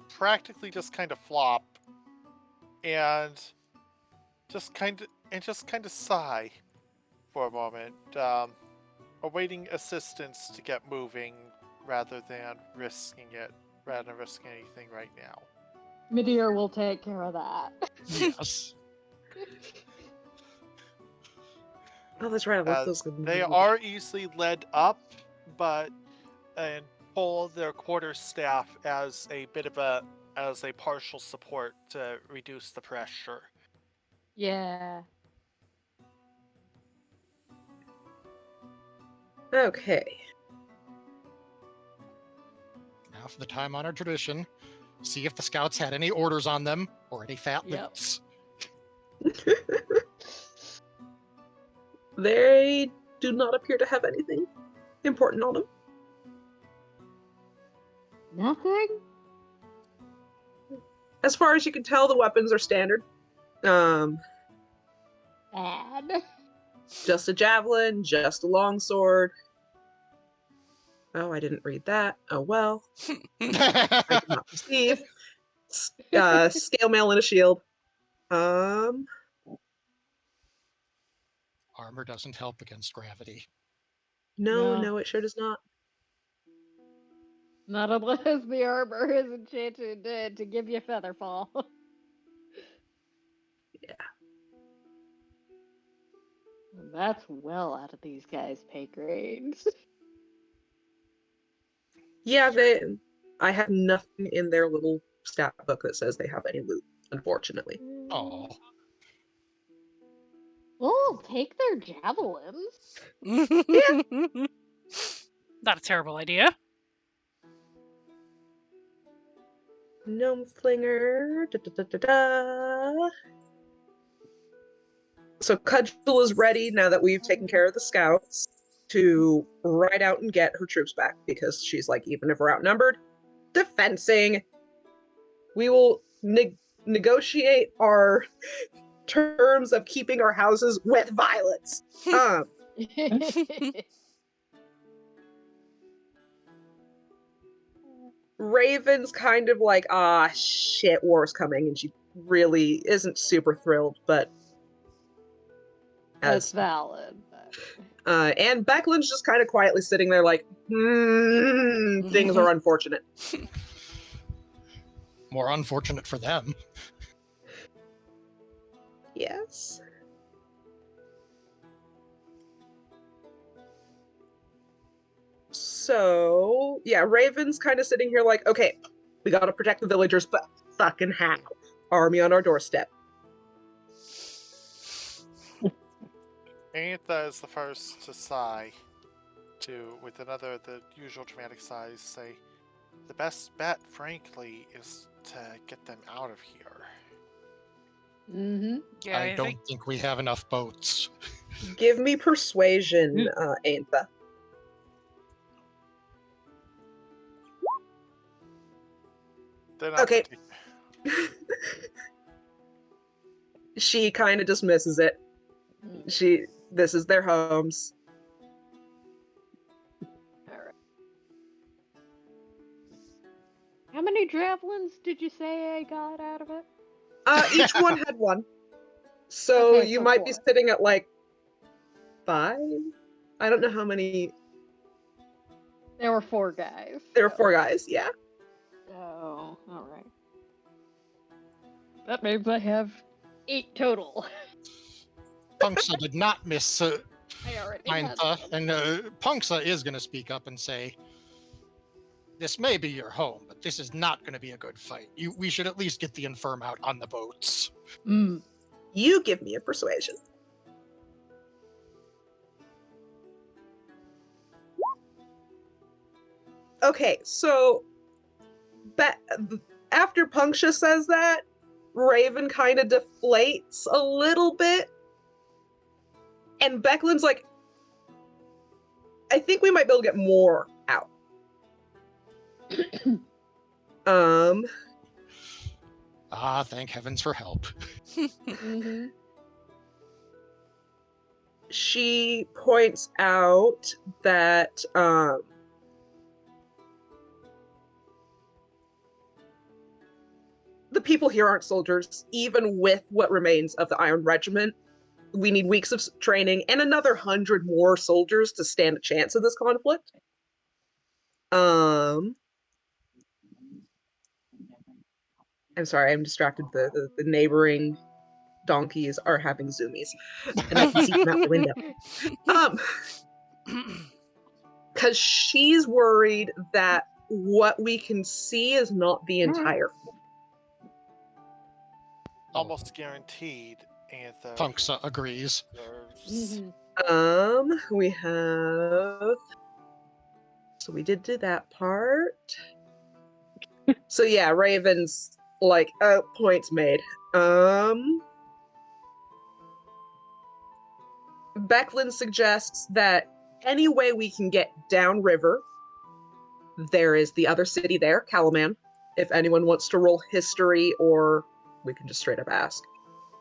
practically just kind of flop and just kind of sigh for a moment, awaiting assistance to get moving rather than risking anything right now. Midir will take care of that. Yes. Oh, that's right. I left As those. they are easily led up, and pull their quarterstaff as a partial support to reduce the pressure. Yeah. Okay. Now for the time-honored tradition. See if the scouts had any orders on them or any fat Yep. boots. They do not appear to have anything important on them. Nothing? As far as you can tell, the weapons are standard. Bad. Just a javelin, just a longsword. Oh, I didn't read that. Oh well. I did not perceive. Scale mail and a shield. Armor doesn't help against gravity. No, it sure does not. Not unless the armor is enchanted to give you featherfall. Yeah. That's well out of these guys' pay grades. Yeah, I have nothing in their little stat book that says they have any loot, unfortunately. Oh, We'll take their javelins. Not a terrible idea. Gnome flinger. Da, da, da, da, da. So Cudgel is ready now that we've taken care of the scouts to ride out and get her troops back because she's like, even if we're outnumbered, defensing. We will negotiate our terms of keeping our houses with violence. Raven's kind of like, shit, war's coming, and she really isn't super thrilled, but That's valid. and Becklin's just kind of quietly sitting there like, things are unfortunate. more unfortunate for them. Yes. So, yeah, Raven's kind of sitting here like, okay, we gotta protect the villagers, but fucking how? Army on our doorstep. Aintha is the first to sigh, with the usual dramatic sighs, say, the best bet, frankly, is to get them out of here. Mm-hmm. Yeah, I don't think we have enough boats. Give me persuasion, Aintha. They're not Okay. particular- She kind of dismisses it. This is their homes. Alright. How many javelins did you say I got out of it? Each one had one. So Okay, you so might be 4. sitting at like 5? I don't know how many. There were 4 guys. There were 4 guys, yeah. Oh, alright. That means I have 8 total. Punksa did not miss I already had Aintha, them. and Punksa is going to speak up and say, this may be your home, but this is not going to be a good fight. We should at least get the infirm out on the boats. Mm. You give me a persuasion. Okay, so after Punksha says that, Raven kind of deflates a little bit. And Becklin's like, I think we might be able to get more out. Thank heavens for help. Mm-hmm. She points out that the people here aren't soldiers, even with what remains of the Iron Regiment. We need weeks of training and another 100 more soldiers to stand a chance of this conflict. I'm sorry, I'm distracted. The neighboring donkeys are having zoomies, and I can see them out the window. Because she's worried that what we can see is not the entire film. Almost guaranteed, Aintha. Punksa agrees. deserves- Mm-hmm. We have. So we did do that part. So yeah, Raven's like, points made. Becklin suggests that any way we can get downriver, there is the other city there, Calaman. If anyone wants to roll history, or we can just straight up ask,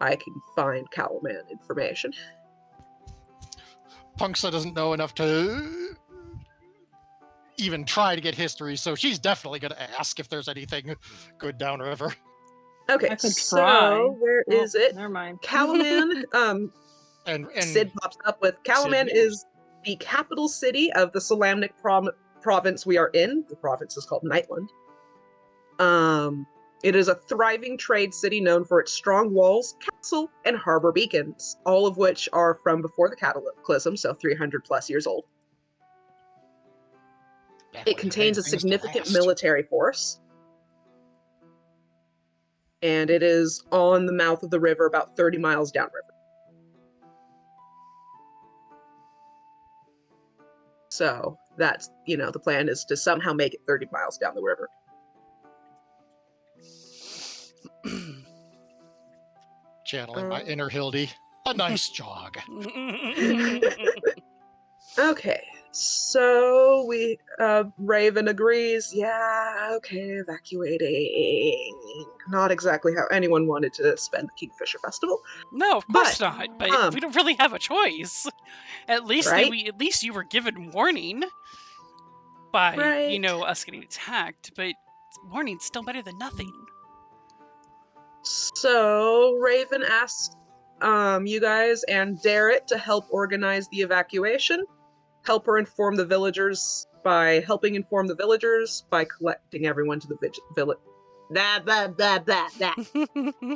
I can find Calaman information. Punksa doesn't know enough to even try to get history, so she's definitely going to ask if there's anything good downriver. Okay, I could so try. where Oh, is it? Never mind. Calaman. And Sid pops up with Calaman Sid is the capital city of the Solamnic province we are in. The province is called Nightland. It is a thriving trade city known for its strong walls, castle, and harbor beacons, all of which are from before the Cataclysm, so 300 plus years old. back It when you contains a had things to significant last. military force, and it is on the mouth of the river, about 30 miles downriver. So that's, the plan is to somehow make it 30 miles down the river. Channeling my inner Hildy. A nice jog. Okay, so Raven agrees. Yeah, okay, evacuating. Not exactly how anyone wanted to spend the Kingfisher Festival. No, of course But, not. But we don't really have a choice. At least Right? at least you were given warning by Right. us getting attacked. But warning's still better than nothing. So Raven asks you guys and Darrett to help organize the evacuation. Help her inform the villagers by collecting everyone to the village. To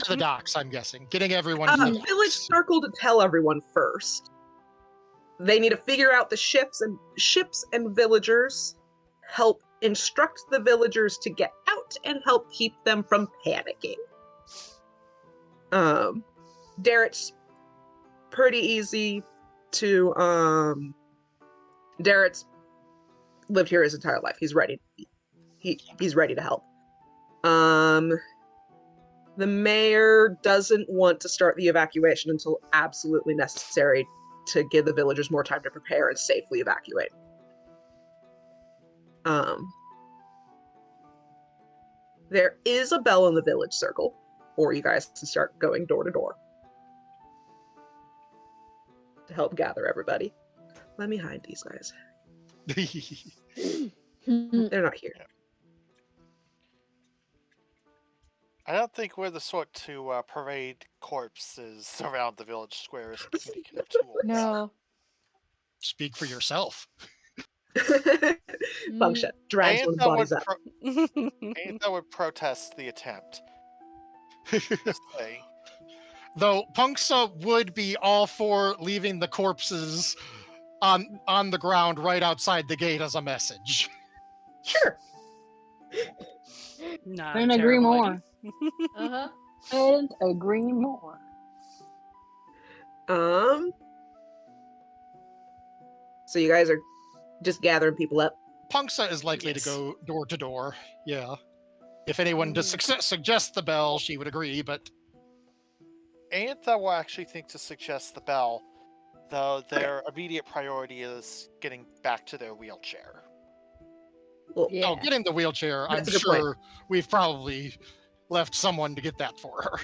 the docks, I'm guessing. Getting everyone to the docks. Village circle to tell everyone first. They need to figure out the ships and villagers. Help instruct the villagers to get out and help keep them from panicking. Darrett's pretty easy to Darrett's lived here his entire life. He's ready. He's ready to help. The mayor doesn't want to start the evacuation until absolutely necessary to give the villagers more time to prepare and safely evacuate. There is a bell in the village circle, or you guys can start going door to door to help gather everybody. Let me hide these guys. They're not here. I don't think we're the sort to parade corpses around the village square as communicative tools. No. Speak for yourself. Function. Drags one of the bodies up. Aetha would protest the attempt. Just saying. Though Punksa would be all for leaving the corpses on the ground right outside the gate as a message. Sure. Not Couldn't a agree terrible more. idea. Uh-huh. Couldn't agree more. So you guys are just gathering people up. Punksa is likely Yes. to go door to door. Yeah. If anyone does suggest the bell, she would agree, but Aetha will actually think to suggest the bell, though their immediate priority is getting back to their wheelchair. Well, Yeah. oh, getting the wheelchair, I'm That's a good point. sure we've probably left someone to get that for her.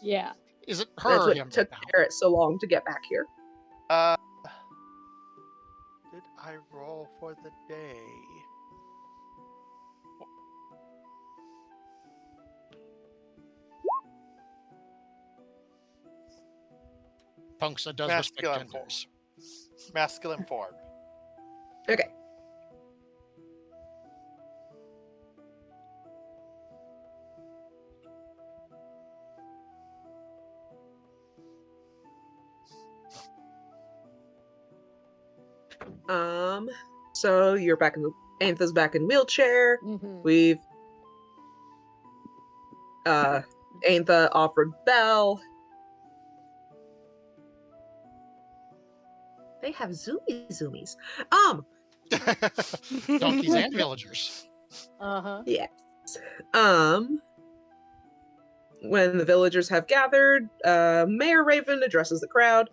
Yeah. Is it her that's or what him took right now? Garrett so long to get back here. Did I roll for the day? Punksa does Masculine respect genders. Masculine form. Okay. So you're back in the Aetha's back in wheelchair. Mm-hmm. We've Aetha offered Belle. They have zoomies. Donkeys and villagers. Uh-huh. Yes. When the villagers have gathered, Mayor Raven addresses the crowd.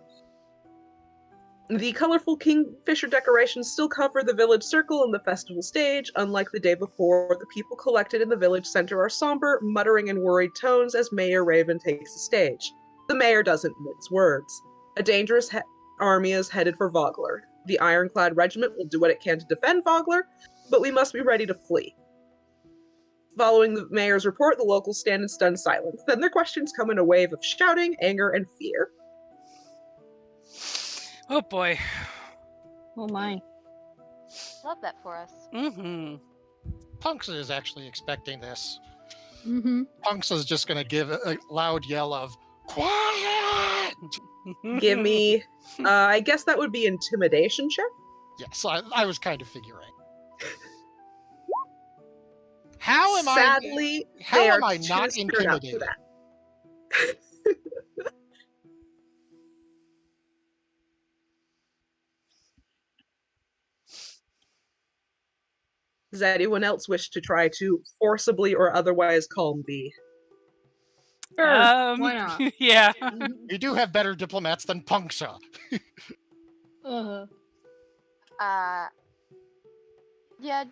The colorful kingfisher decorations still cover the village circle and the festival stage. Unlike the day before, the people collected in the village center are somber, muttering in worried tones as Mayor Raven takes the stage. The mayor doesn't mince words. A dangerous army is headed for Vogler. The Ironclad Regiment will do what it can to defend Vogler, but we must be ready to flee. Following the mayor's report, the locals stand in stunned silence. Then their questions come in a wave of shouting, anger, and fear. Oh boy. Oh my. Love that for us. Mm-hmm. Punksa is actually expecting this. Mm-hmm. Punksa's just going to give a loud yell of, quiet! Give me, I guess that would be intimidation check. Yes, I was kind of figuring. How am Sadly, How they am are I not too screwed up for intimidated? that. Does anyone else wish to try to forcibly or otherwise calm the? Sure. Why not? Yeah. You do have better diplomats than Punksa. Uh-huh. Yeah,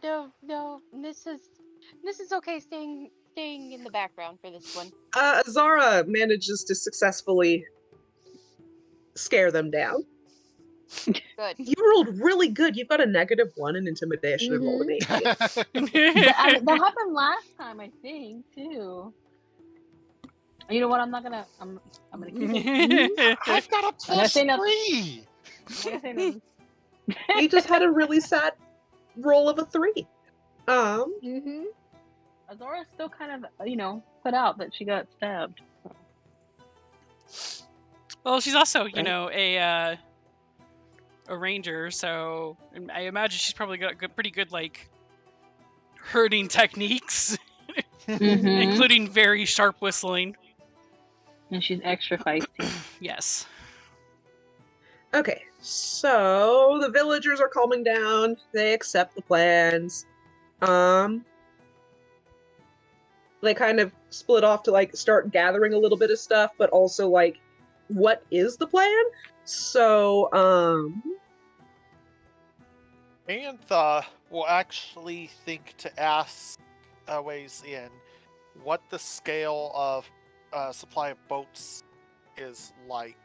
no, this is okay staying in the background for this one. Zara manages to successfully scare them down. Good. You rolled really good. You've got a -1 in intimidation and rolled an 8. That happened last time, I think, too. You know what? I'm gonna keep it. I've got a plus say nothing. 3! I'm gonna say nothing. You just had a really sad roll of a 3. Mm-hmm. Azora's still kind of, put out that she got stabbed. Well, she's also, Right. a ranger, so I imagine she's probably got pretty good, like, herding techniques, Mm-hmm. including very sharp whistling. And she's extra feisty. Yes. Okay, so the villagers are calming down. They accept the plans. They kind of split off to like start gathering a little bit of stuff, but also like, what is the plan? So, Antha will actually think to ask ways in what the scale of supply of boats is like.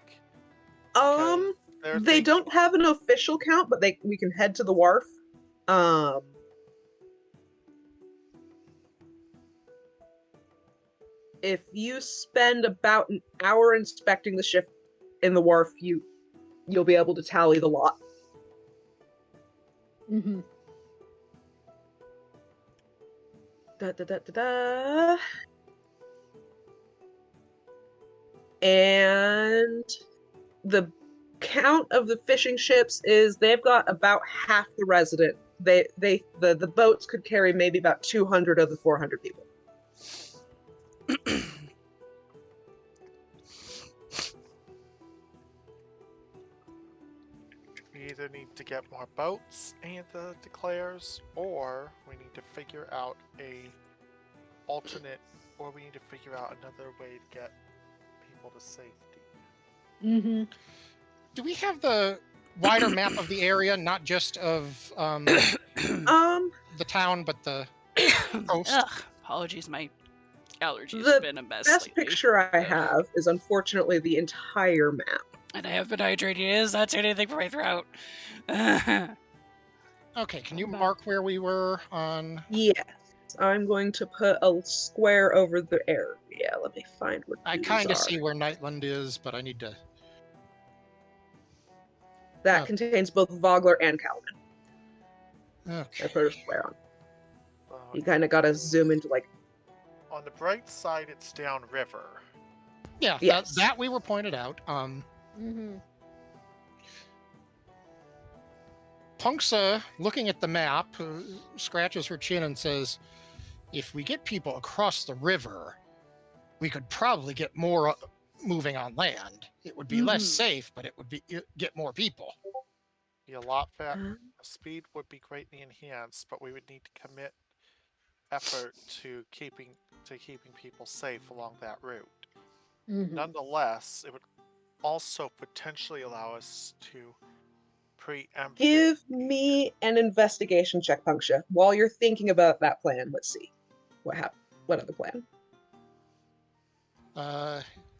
They're they thinking- don't have an official count, but we can head to the wharf. If you spend about an hour inspecting the ship in the wharf, you'll be able to tally the lot. Mm-hmm. Da. And the count of the fishing ships is they've got about half the resident. The boats could carry maybe about 200 of the 400 people. We either need to get more boats, Antha declares, or we need to figure out we need to figure out another way to get people to safety. Mm-hmm. Do we have the wider map of the area, not just of the town, but the coast? Ugh, apologies, my allergies The have been a mess best lately. picture I have is unfortunately the entire map. And I have been hydrated. Is not doing anything for my throat. Okay, can you mark where we were on? Yes, I'm going to put a square over the area. Let me find where I these kind are. of see where Nightland is, but I need to. That Oh. contains both Vogler and Calvin. I Okay. put a square on. Uh, You kind of gotta zoom into like. on the bright side, it's downriver. Yeah, Yes. that we were pointed out. Mm-hmm. Punksa, looking at the map, scratches her chin and says, if we get people across the river, we could probably get more moving on land. It would be less Mhm. safe, but it would get more people. Be a lot faster. Speed would be greatly enhanced, but we would need to commit effort to keeping people safe along that route. Mm-hmm. Nonetheless, it would also potentially allow us to preempt. Give me an investigation check, Punksha. While you're thinking about that plan, let's see what happened. What other plan?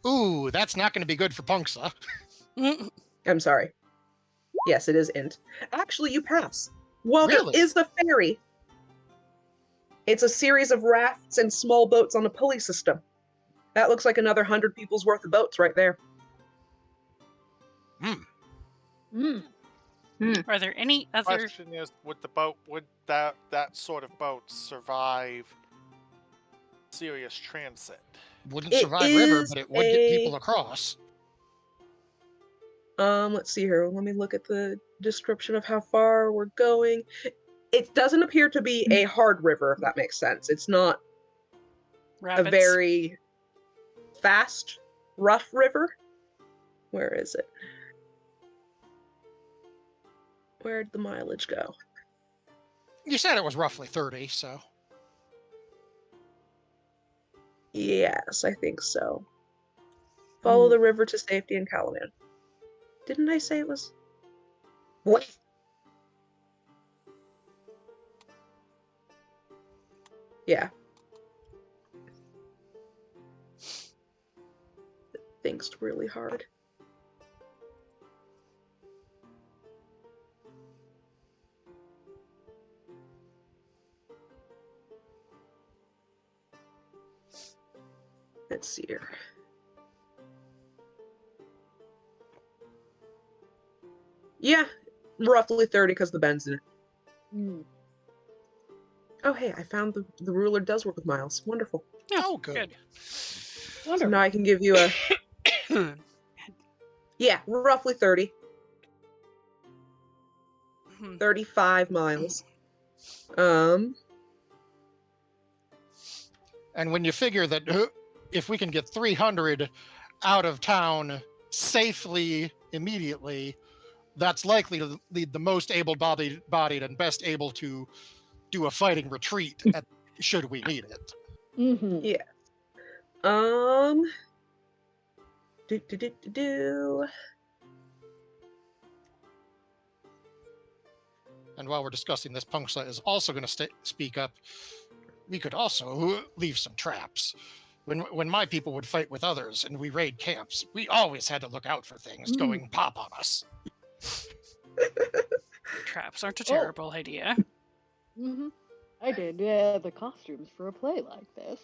Ooh, that's not going to be good for Punksa. I'm sorry. Yes, it is int. Actually, you pass. While Really? there is a ferry, it's a series of rafts and small boats on a pulley system. That looks like another 100 people's worth of boats right there. Hmm. Are there any other? Question is, would that sort of boat survive serious transit? Wouldn't It survive river, is but it would get people across. Let's see here. Let me look at the description of how far we're going. It doesn't appear to be a hard river, if that makes sense. It's not Rapids? a very fast, rough river. Where is it? Where'd the mileage go? You said it was roughly 30, so. Yes, I think so. Follow the river to safety in Calaman. Didn't I say it was? What? Yeah. It thinks really hard. Let's see here. Yeah, roughly 30 because the bend's in it. Oh, hey, I found the ruler does work with miles. Wonderful. Oh, good. So now I can give you a... Yeah, roughly 30. 35 miles. And when you figure that if we can get 300 out of town safely immediately, that's likely to lead the most able-bodied and best able to do a fighting retreat should we need it. Yeah. And while we're discussing this, Punksa is also going to speak up. We could also leave some traps. When my people would fight with others and we raid camps, we always had to look out for things going pop on us. Traps aren't a terrible idea. I did the costumes for a play like this.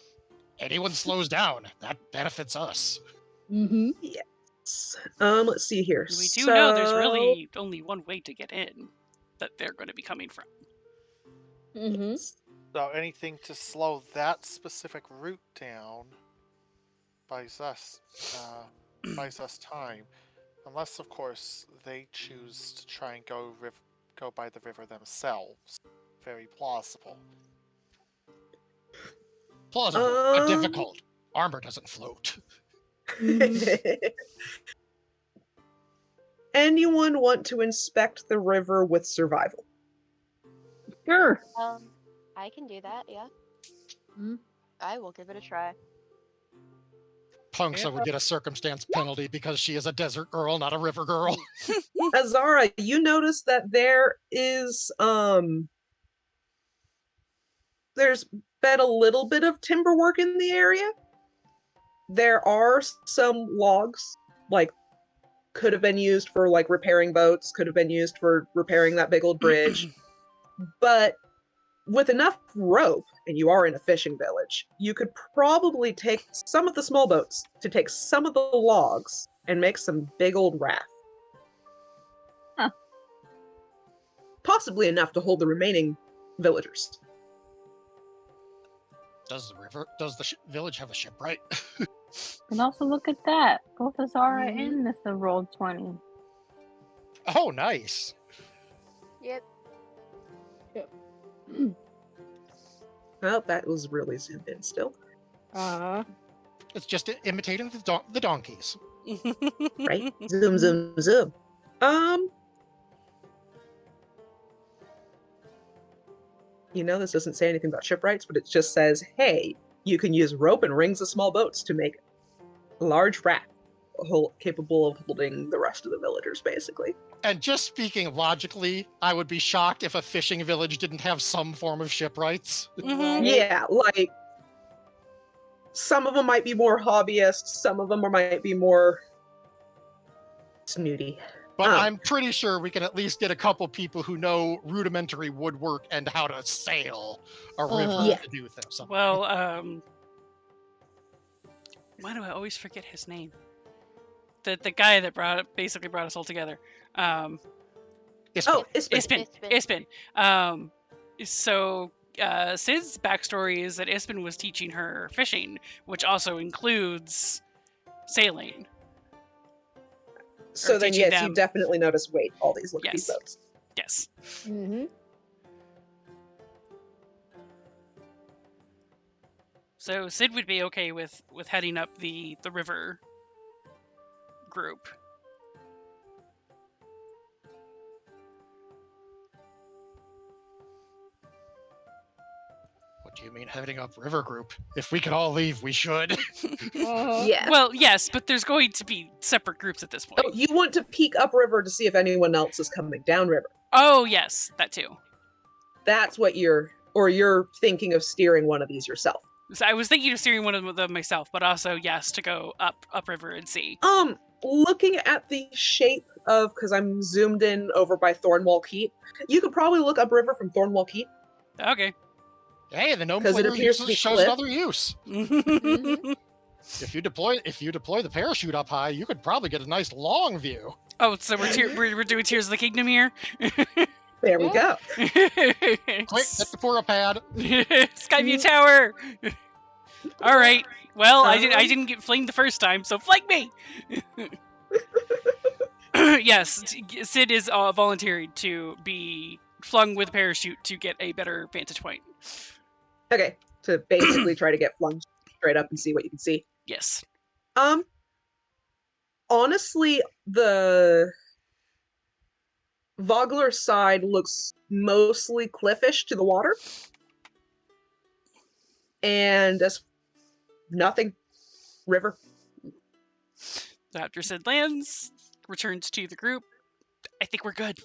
Anyone slows down, that benefits us. Yes. Let's see here. We do know there's really only one way to get in that they're going to be coming from. So anything to slow that specific route down buys us time. Unless, of course, they choose to try and go by the river themselves. Very plausible. Plausible, but difficult. Armor doesn't float. Anyone want to inspect the river with survival? Sure. I can do that, yeah. I will give it a try. Punksa would get a circumstance penalty because she is a desert girl, not a river girl. Azara, you notice that there is there's been a little bit of timber work in the area. There are some logs, like, could have been used for, like, repairing boats, could have been used for repairing that big old bridge. But with enough rope, and you are in a fishing village, you could probably take some of the small boats to take some of the logs and make some big old raft. Huh. Possibly enough to hold the remaining villagers. Does the village have a shipwright? And also look at that. Both Azara and Nissa rolled 20. Oh, nice. Yep. Well, that was really zoomed in still. It's just imitating the donkeys. Right? Zoom, zoom, zoom. You know, this doesn't say anything about shipwrights, but it just says, hey, you can use rope and rings of small boats to make a large raft capable of holding the rest of the villagers, basically. And just speaking logically, I would be shocked if a fishing village didn't have some form of shipwrights. Yeah, like, some of them might be more hobbyists, some of them might be more snooty. But I'm pretty sure we can at least get a couple people who know rudimentary woodwork and how to sail a river Yeah. to do things. Well, why do I always forget his name? The guy that basically brought us all together. Oh, Ispin. Ispin. So Sid's backstory is that Ispin was teaching her fishing, which also includes sailing. So then, teaching yes, them. you definitely notice. Wait, all these look at these Yes. boats. Yes. Mm-hmm. So Sid would be okay with heading up the river group. What do you mean heading up river group? If we could all leave, we should. Yeah. Well, yes, but there's going to be separate groups at this point. Oh, you want to peek upriver to see if anyone else is coming downriver. Oh, yes, that too. That's what you're thinking of steering one of these yourself. So I was thinking of steering one of them myself, but also, yes, to go upriver and see. Looking at the shape of, because I'm zoomed in over by Thornwall Keep, you could probably look upriver from Thornwall Keep. Okay. Hey, the gnome 'Cause it player appears to be shows cliff. another use. Mm-hmm. If you deploy the parachute up high, you could probably get a nice long view. Oh, so we're doing Tears of the Kingdom here? There we go. Quick, get the Pura pad. Skyview Tower! Alright. Well, I didn't get flamed the first time, so flank me! Yes, Sid is volunteering to be flung with a parachute to get a better vantage point. Okay, to basically try to get flung straight up and see what you can see. Yes. Honestly, the Vogler side looks mostly cliffish to the water. And as nothing. River. After Sid lands, returns to the group, I think we're good.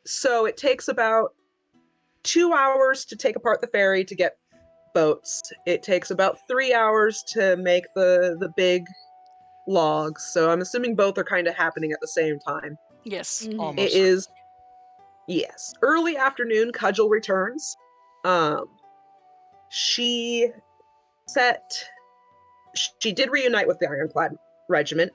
So it takes about 2 hours to take apart the ferry to get boats. It takes about 3 hours to make the big logs. So I'm assuming both are kind of happening at the same time. Yes. Mm-hmm. Almost. It is, yes, early afternoon. Cudgel returns. She did reunite with the Ironclad Regiment.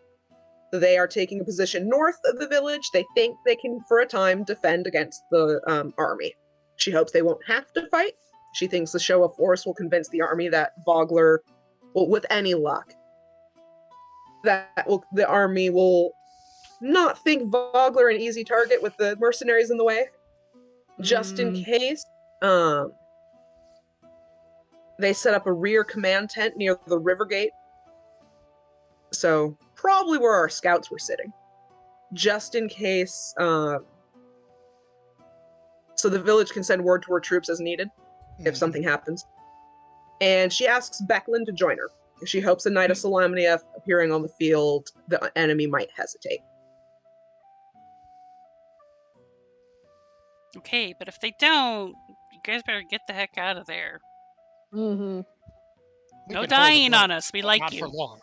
They are taking a position north of the village. They think they can, for a time, defend against the army. She hopes they won't have to fight. She thinks the show of force will convince the army that Vogler, well, with any luck, the army will not think Vogler an easy target with the mercenaries in the way. Just in case, they set up a rear command tent near the river gate. So, probably where our scouts were sitting. Just in case, so the village can send word to her troops as needed, if something happens. And she asks Becklin to join her. She hopes the Knight of Solamnia appearing on the field, the enemy might hesitate. Okay, but if they don't, you guys better get the heck out of there. Mm-hmm. We No can hold dying the on boat, us. We but like not you. for long.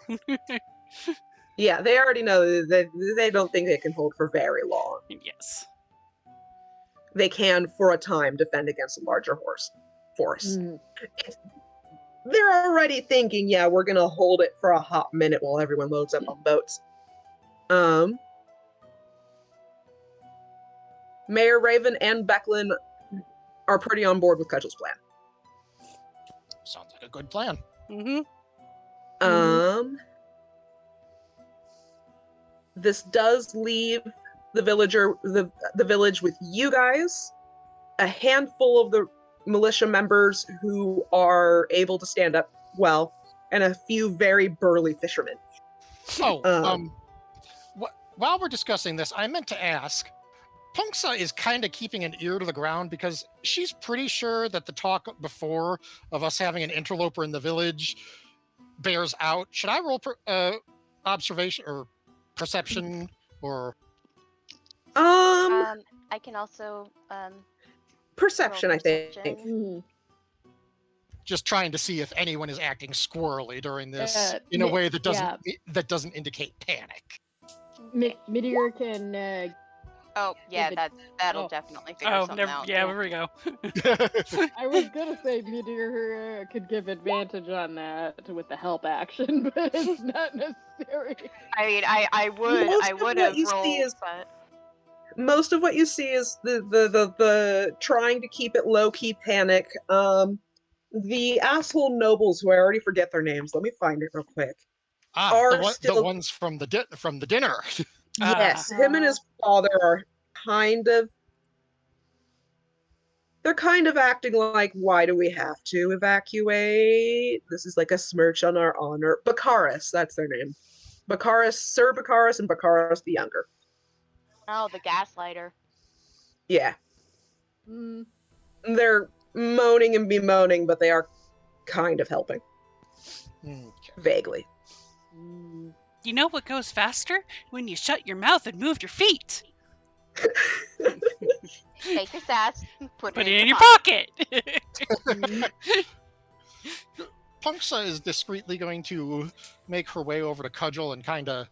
Yeah, they already know that they don't think they can hold for very long. Yes. They can, for a time, defend against a larger force. Mm-hmm. They're already thinking, yeah, we're gonna hold it for a hot minute while everyone loads up on boats. Mayor Raven and Becklin are pretty on board with Cudgel's plan. Sounds like a good plan. Mm-hmm. This does leave the village with you guys, a handful of the militia members who are able to stand up well, and a few very burly fishermen. Oh, while we're discussing this, I meant to ask, Punksa is kind of keeping an ear to the ground because she's pretty sure that the talk before of us having an interloper in the village bears out. Should I roll observation or perception or? I can also Perception, roll I think. perception. Mm-hmm. just trying to see if anyone is acting squirrely during this in a Mi- way that yeah. doesn't indicate panic. Meteor can. Oh, yeah, Give it- that'll oh. definitely figure Oh, something never. out. Yeah, there we go. I was gonna say Meteor could give advantage on that with the help action, but it's not necessary. I mean, I would Most of have what you see rolled, is- but Most of what you see is the trying to keep it low key panic. The asshole nobles, who I already forget their names. Let me find it real quick. Are the still ones from the dinner. yes, him and his father are kind of. They're kind of acting like, why do we have to evacuate? This is like a smirch on our honor. Baccharis, that's their name. Baccharis, Sir Baccharis, and Baccharis the Younger. oh, the gaslighter. Yeah, Mm. they're moaning and bemoaning, but they are kind of helping, Okay. vaguely. Mm. You know what goes faster? When you shut your mouth and move your feet. Take this ass, put Put it it in your your pocket. Punksa is discreetly going to make her way over to Cudgel and kind of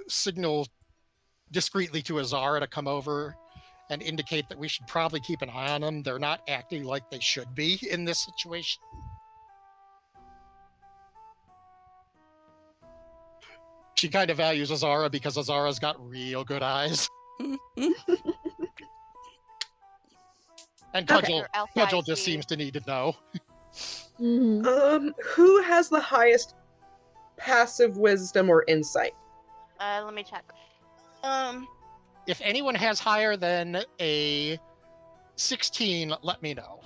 signal discreetly to Azara to come over and indicate that we should probably keep an eye on them. They're not acting like they should be in this situation. She kind of values Azara because Azara's got real good eyes. And Cudgel, Her elf Cudgel eyes just see. seems to need to know. Mhm. Who has the highest passive wisdom or insight? Let me check. If anyone has higher than a 16, let me know.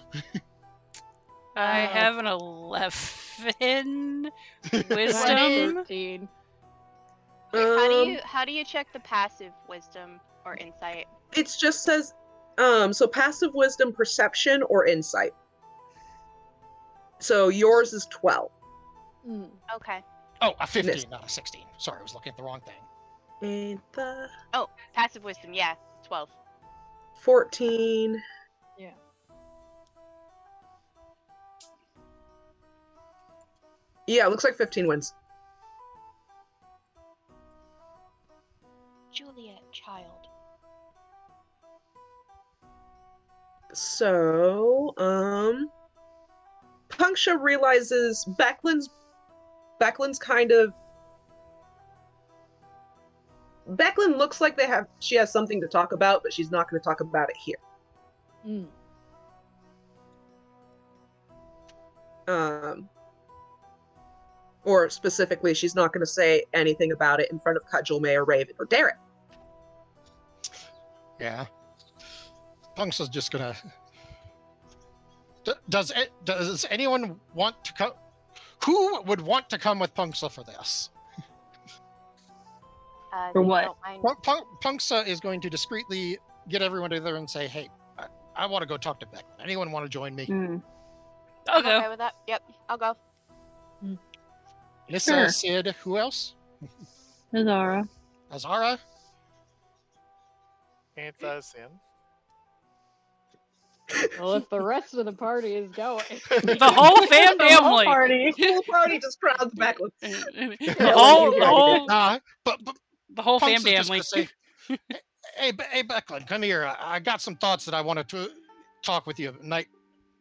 I have an 11 wisdom. 13. How do you check the passive wisdom or insight? It just says, so passive wisdom, perception, or insight. So yours is 12. Mm. Okay. Oh, a 15, Missed. not a 16. Sorry, I was looking at the wrong thing. And the Passive wisdom, yeah, 12. 14. Yeah. Yeah, it looks like 15 wins. Juliet, child. So, Punksha realizes Becklin's kind of. Becklin looks like she has something to talk about, but she's not going to talk about it here. Mm. Or specifically, she's not going to say anything about it in front of Cudgel, May, or Raven, or Derek. Yeah. Punksa's just gonna. Does anyone want to come? Who would want to come with Punksa for this? For what? Don't mind. Punksa is going to discreetly get everyone together and say, "Hey, I want to go talk to Becklin. Anyone want to join me?" Mm. I'll I'm go. okay with that. Yep, I'll go. Miss Sure. Sid. Who else? Azara. Azara. Ain't that sin? Well, if the rest of the party is going. The whole fam The whole family. party. The whole party just crowds Becklin. The whole fam Punksa's just family. gonna say, "Hey, Becklin, come here. I got some thoughts that I wanted to talk with you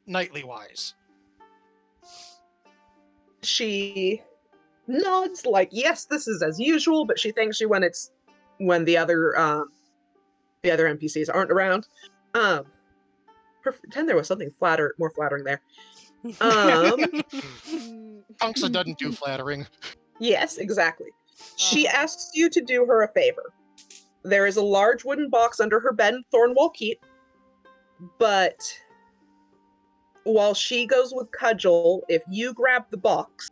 nightly wise." She nods like, yes, this is as usual, but she thinks when the other NPCs aren't around. Pretend there was something more flattering there. Punksa doesn't do flattering. Yes, exactly. She asks you to do her a favor. There is a large wooden box under her bed in Thornwall Keep, but while she goes with Cudgel, if you grab the box,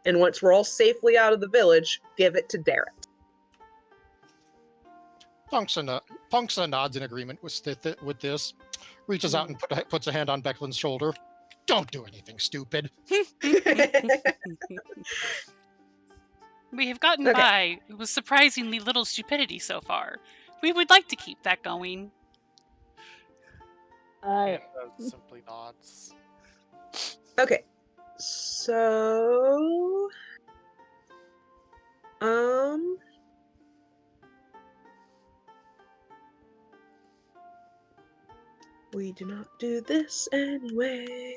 and once we're all safely out of the village, give it to Derek. Punksa nods in agreement with this, reaches out and puts a hand on Becklin's shoulder. Don't do anything stupid. We have gotten Okay. by with surprisingly little stupidity so far. We would like to keep that going. That simply nods. Okay. So we do not do this anyway.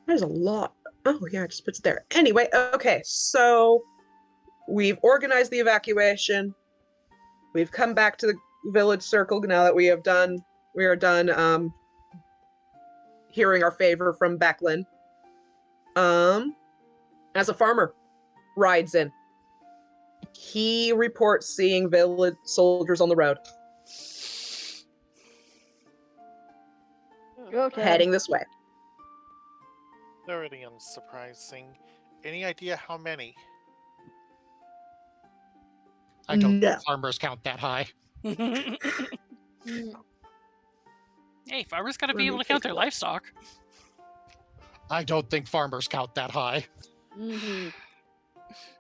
There's a lot. Oh yeah, it just puts it there. Anyway, okay, so we've organized the evacuation. We've come back to the village circle now that we are done hearing our favor from Becklin. As a farmer rides in. He reports seeing village soldiers on the road. Go, Ted. Heading this way. Already unsurprising. Any idea how many? I don't No. think farmers count that high. Hey, farmers gotta be Let able me to count take their a look. livestock. I don't think farmers count that high. Mm-hmm.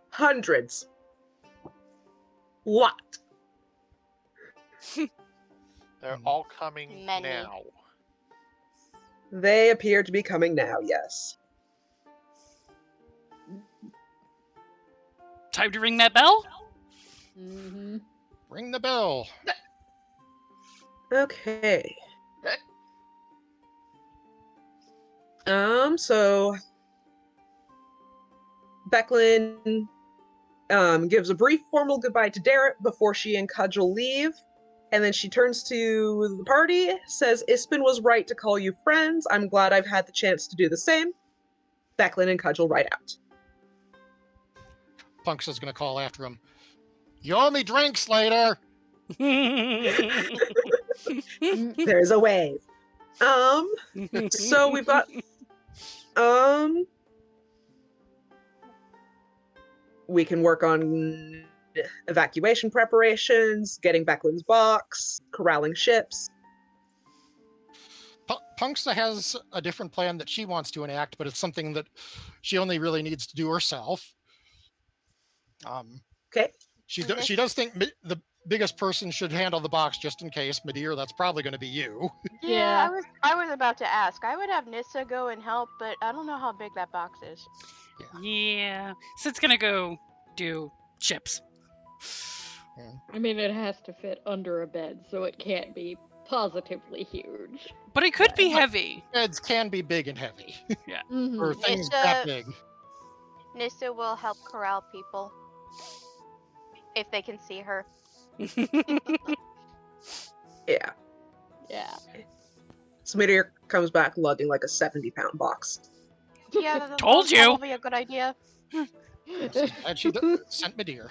Hundreds. Lot. They're all coming Many. now. They appear to be coming now, yes. Time to ring that bell? Mm-hmm. Ring the bell. Okay. So Becklin gives a brief formal goodbye to Derek before she and Cudgel leave, and then she turns to the party, says Ispin was right to call you friends. I'm glad I've had the chance to do the same. Becklin and Cudgel ride out. Punks is going to call after him. You owe me drinks later. There's a wave. So we've got we can work on evacuation preparations, getting Becklin's box, corralling ships. Punksa has a different plan that she wants to enact, but it's something that she only really needs to do herself. Okay. She does think the biggest person should handle the box just in case. Madeir, that's probably going to be you. Yeah, I was about to ask. I would have Nissa go and help, but I don't know how big that box is. Yeah, so it's gonna go do chips. I mean, it has to fit under a bed, so it can't be positively huge. But it could be heavy. Beds can be big and heavy, Mm-hmm. or things that big. Nissa will help corral people if they can see her. Yeah. Yeah. So Meteor comes back lugging like a 70-pound box. Yeah, that's Told you. probably a good idea. And she sent Madeir.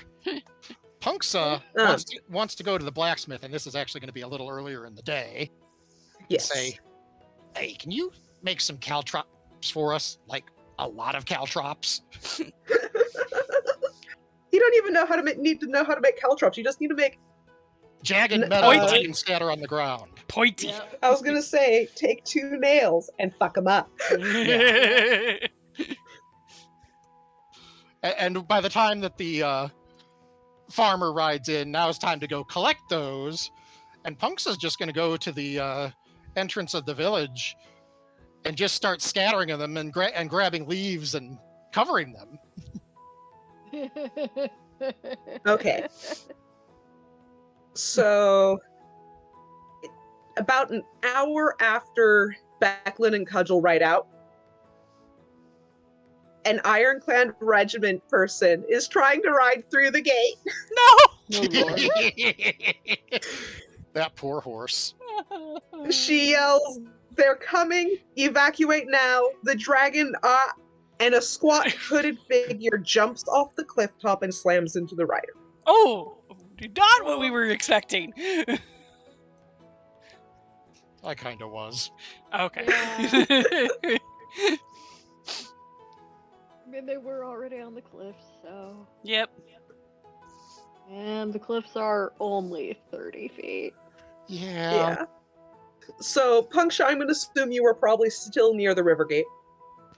Punksa wants to go to the blacksmith, and this is actually going to be a little earlier in the day. Yes. Say, hey, can you make some caltrops for us? Like a lot of caltrops? You don't even know how to need to know how to make caltrops. You just need to make. Jagged metal that you can scatter on the ground. Pointy. Yep. I was gonna say, take 2 nails and fuck them up. And by the time that the farmer rides in, now it's time to go collect those. And Punksa's just going to go to the entrance of the village and just start scattering them and grabbing leaves and covering them. Okay. So, about an hour after Becklin and Cudgel ride out, an Ironclad regiment person is trying to ride through the gate. No! That poor horse. She yells, "They're coming! Evacuate now! The dragon, and a squat hooded figure jumps off the cliff top and slams into the rider. Oh, not what we were expecting. I kind of was. Okay. I mean, they were already on the cliffs, so. Yep. And the cliffs are only 30 feet. Yeah. So, Punksha, I'm going to assume you were probably still near the river gate.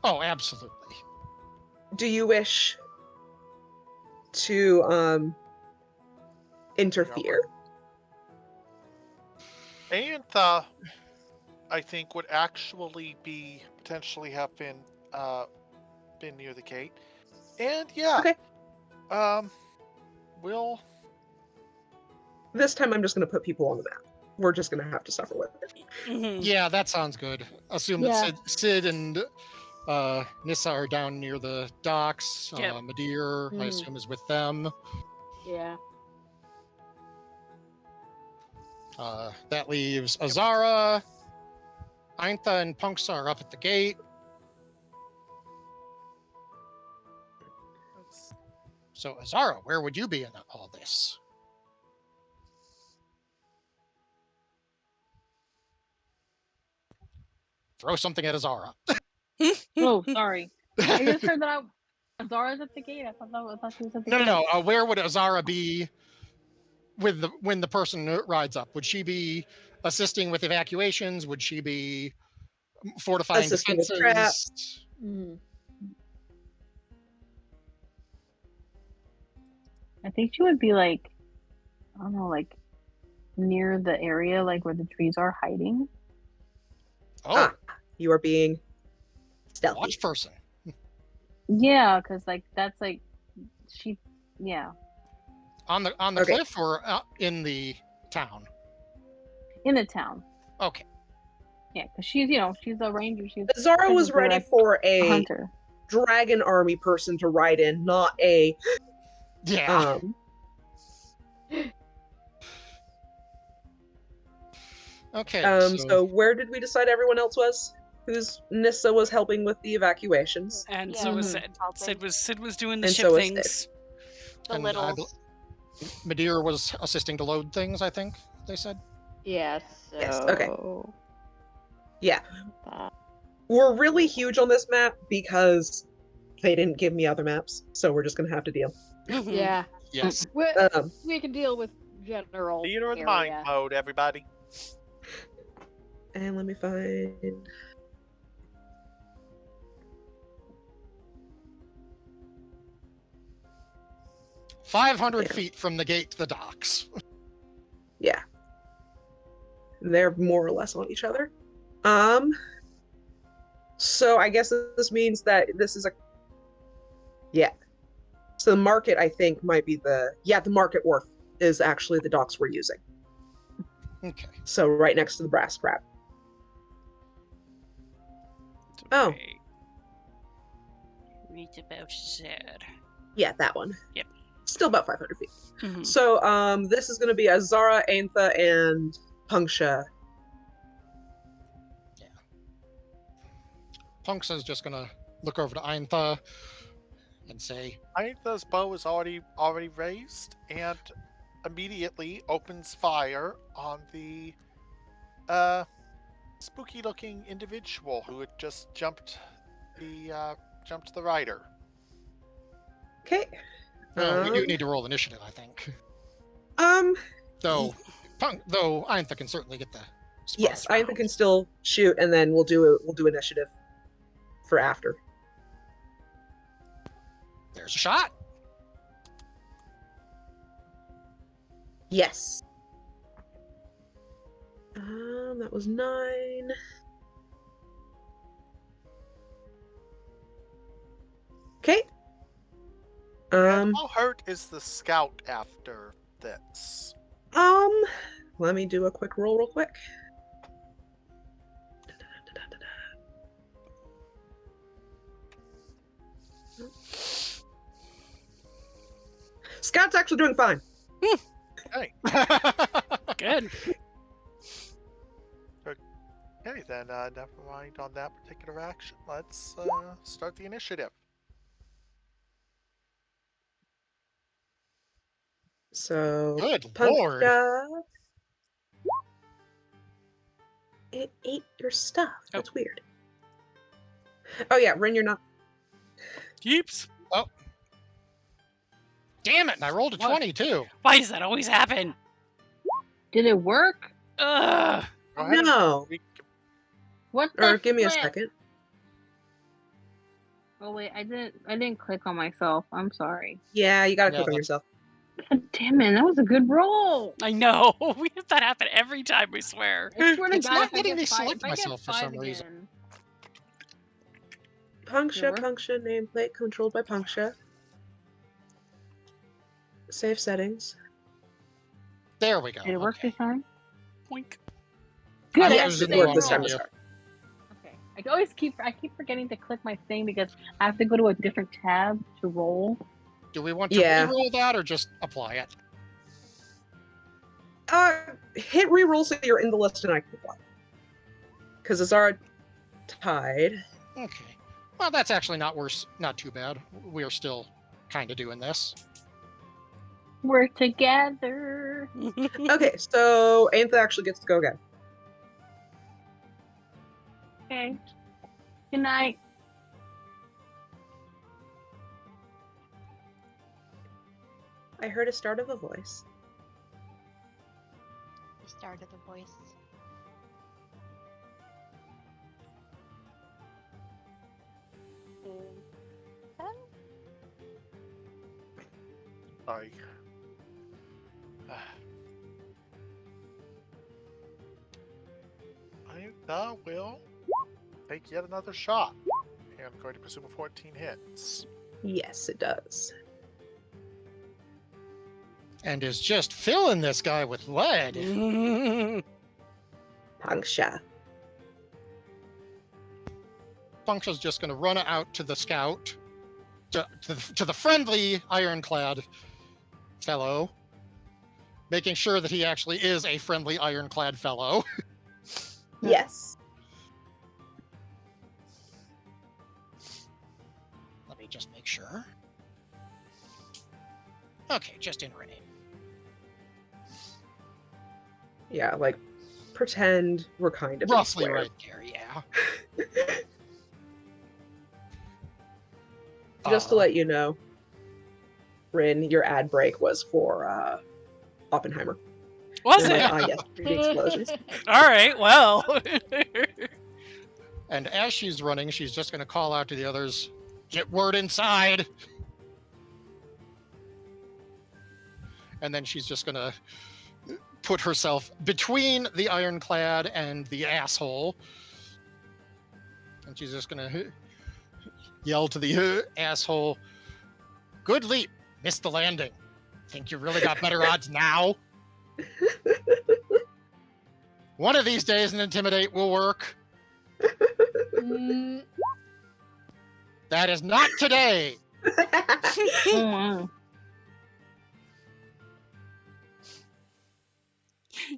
Oh, absolutely. Do you wish to interfere? And I think would actually be potentially have been near the gate. And yeah. Okay. We'll This time I'm just going to put people on the map. We're just going to have to suffer with it. Mhm. Yeah, that sounds good. Assume Yeah. that Sid and Nissa are down near the docks. Yep. Madir, I Mhm. assume, is with them. Yeah. That leaves Azara. Eintha and Punksa are up at the gate. So, Azara, where would you be in all this? Throw something at Azara. Oh, sorry. I just heard that Azara's at the gate. I thought she was at the gate. No. Where would Azara be with when the person rides up? Would she be assisting with evacuations? Would she be fortifying Assisting with defenses? Mhm. I think she would be like, I don't know, like near the area like where the trees are hiding. Oh, You are being stealthy. watch person. Yeah, because like that's like she. Yeah, On the Okay. cliff or in the town? in the town. Okay. Yeah, because she's a ranger. She's Zara was technically ready like for a a hunter. dragon army person to ride in, not a Yeah. Okay. So where did we decide everyone else was? Who's Nissa was helping with the evacuations. And Yeah. so was Mhm. Sid. Sid was doing the And ship so was Sid. things. The And littles. Madir was assisting to load things, I think they said. Yeah. So. Yes, okay. Yeah. Uh, We're really huge on this map because they didn't give me other maps, so we're just gonna have to deal. Mhm. yeah. Yes. We can deal with general theater of the area. mind mode, everybody. And let me find 500 Yeah. feet from the gate to the docks. yeah. They're more or less on each other. So I guess this means that this is so the market I think might be the market wharf is actually the docks we're using. Okay. So right next to the brass crab. Oh. Right. Read about Sid. Yeah, that one. Yep. Still about 500 feet. Mhm. So this is gonna be Azara, Eintha, and Punksha. Punksa's just gonna look over to Eintha and say, Eintha's bow is already raised and immediately opens fire on the spooky looking individual who had just jumped the rider. Okay. we do need to roll initiative, I think. Though Eintha can certainly get the Yes, surprise Eintha round. can still shoot, and then we'll do initiative for after. There's a shot. Yes. That was 9. Okay. And how hurt is the scout after this? Let me do a quick roll real quick. Scout's actually doing fine. Okay. Good. Okay, then never mind on that particular action. Let's start the initiative. So Good lord. Punksha. It ate your stuff. That's weird. Oh yeah, Rin, you're not. Keeps. Damn it! And I rolled a What? 20 too. Why does that always happen? Did it work? Ugh. Go ahead and No. What the Or give me a flip? second. Oh wait, I didn't click on myself. I'm sorry. Yeah, you gotta Yeah, click on that- yourself. God damn it, that was a good roll. I know. We have that happen every time, I swear. I swear to It's God, not if I letting get me five, select if I get myself for five some reason. again. Punksha, River? Punksha, nameplate controlled by Punksha. Save settings. There we go. Did it work Okay. this time? Poink. Good. I I Yes, have it the worked same this time roll. as her. Okay. I keep forgetting to click my thing because I have to go to a different tab to roll. Do we want to Yeah. re-roll that or just apply it? Hit reroll so you're in the list and I can apply. Because Azara tied. Okay. Well, that's actually not worse. Not too bad. We are still kind of doing this. We're together. Okay, so Aintha actually gets to go again. Okay. Good night. I heard a start of a voice. The start of the voice. Sorry. I will take yet another shot. And I'm going to presume a 14 hits. Yes, it does. And is just filling this guy with lead. Punksha. Puncture's just going to run out to the scout, to the friendly ironclad fellow, making sure that he actually is a friendly ironclad fellow. Yes. Let me just make sure. Okay, just in range. Yeah, like, pretend we're kind of Roughly in a square. right there, yeah. Just to let you know, Rin, your ad break was for Oppenheimer. Was And it? then, yes, 3D explosions. All right, well. And as she's running, she's just going to call out to the others, "Get word inside!" And then she's just going to put herself between the ironclad and the asshole. And she's just going to yell to the asshole, "Good leap, missed the landing. Think you really got better odds now? One of these days an intimidate will work. Mm, That is not today." Oh, wow.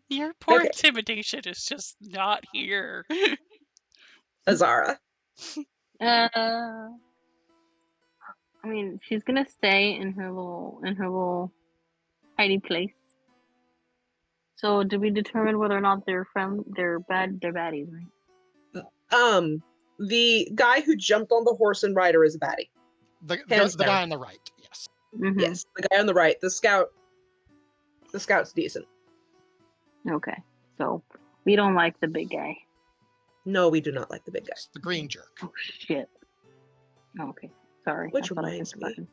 Your poor Okay. intimidation is just not here. Azara. I mean, she's gonna stay in her little hiding place. So, did we determine whether or not they're baddies, right? The guy who jumped on the horse and rider is a baddie. The Hands guy down. on the right, yes. Mm-hmm. Yes, the guy on the right. The scout's decent. Okay. So, we don't like the big guy. No, we do not like the big guy. It's the green jerk. Oh shit. Okay. Sorry. Which I thought I reminds hit the me. button.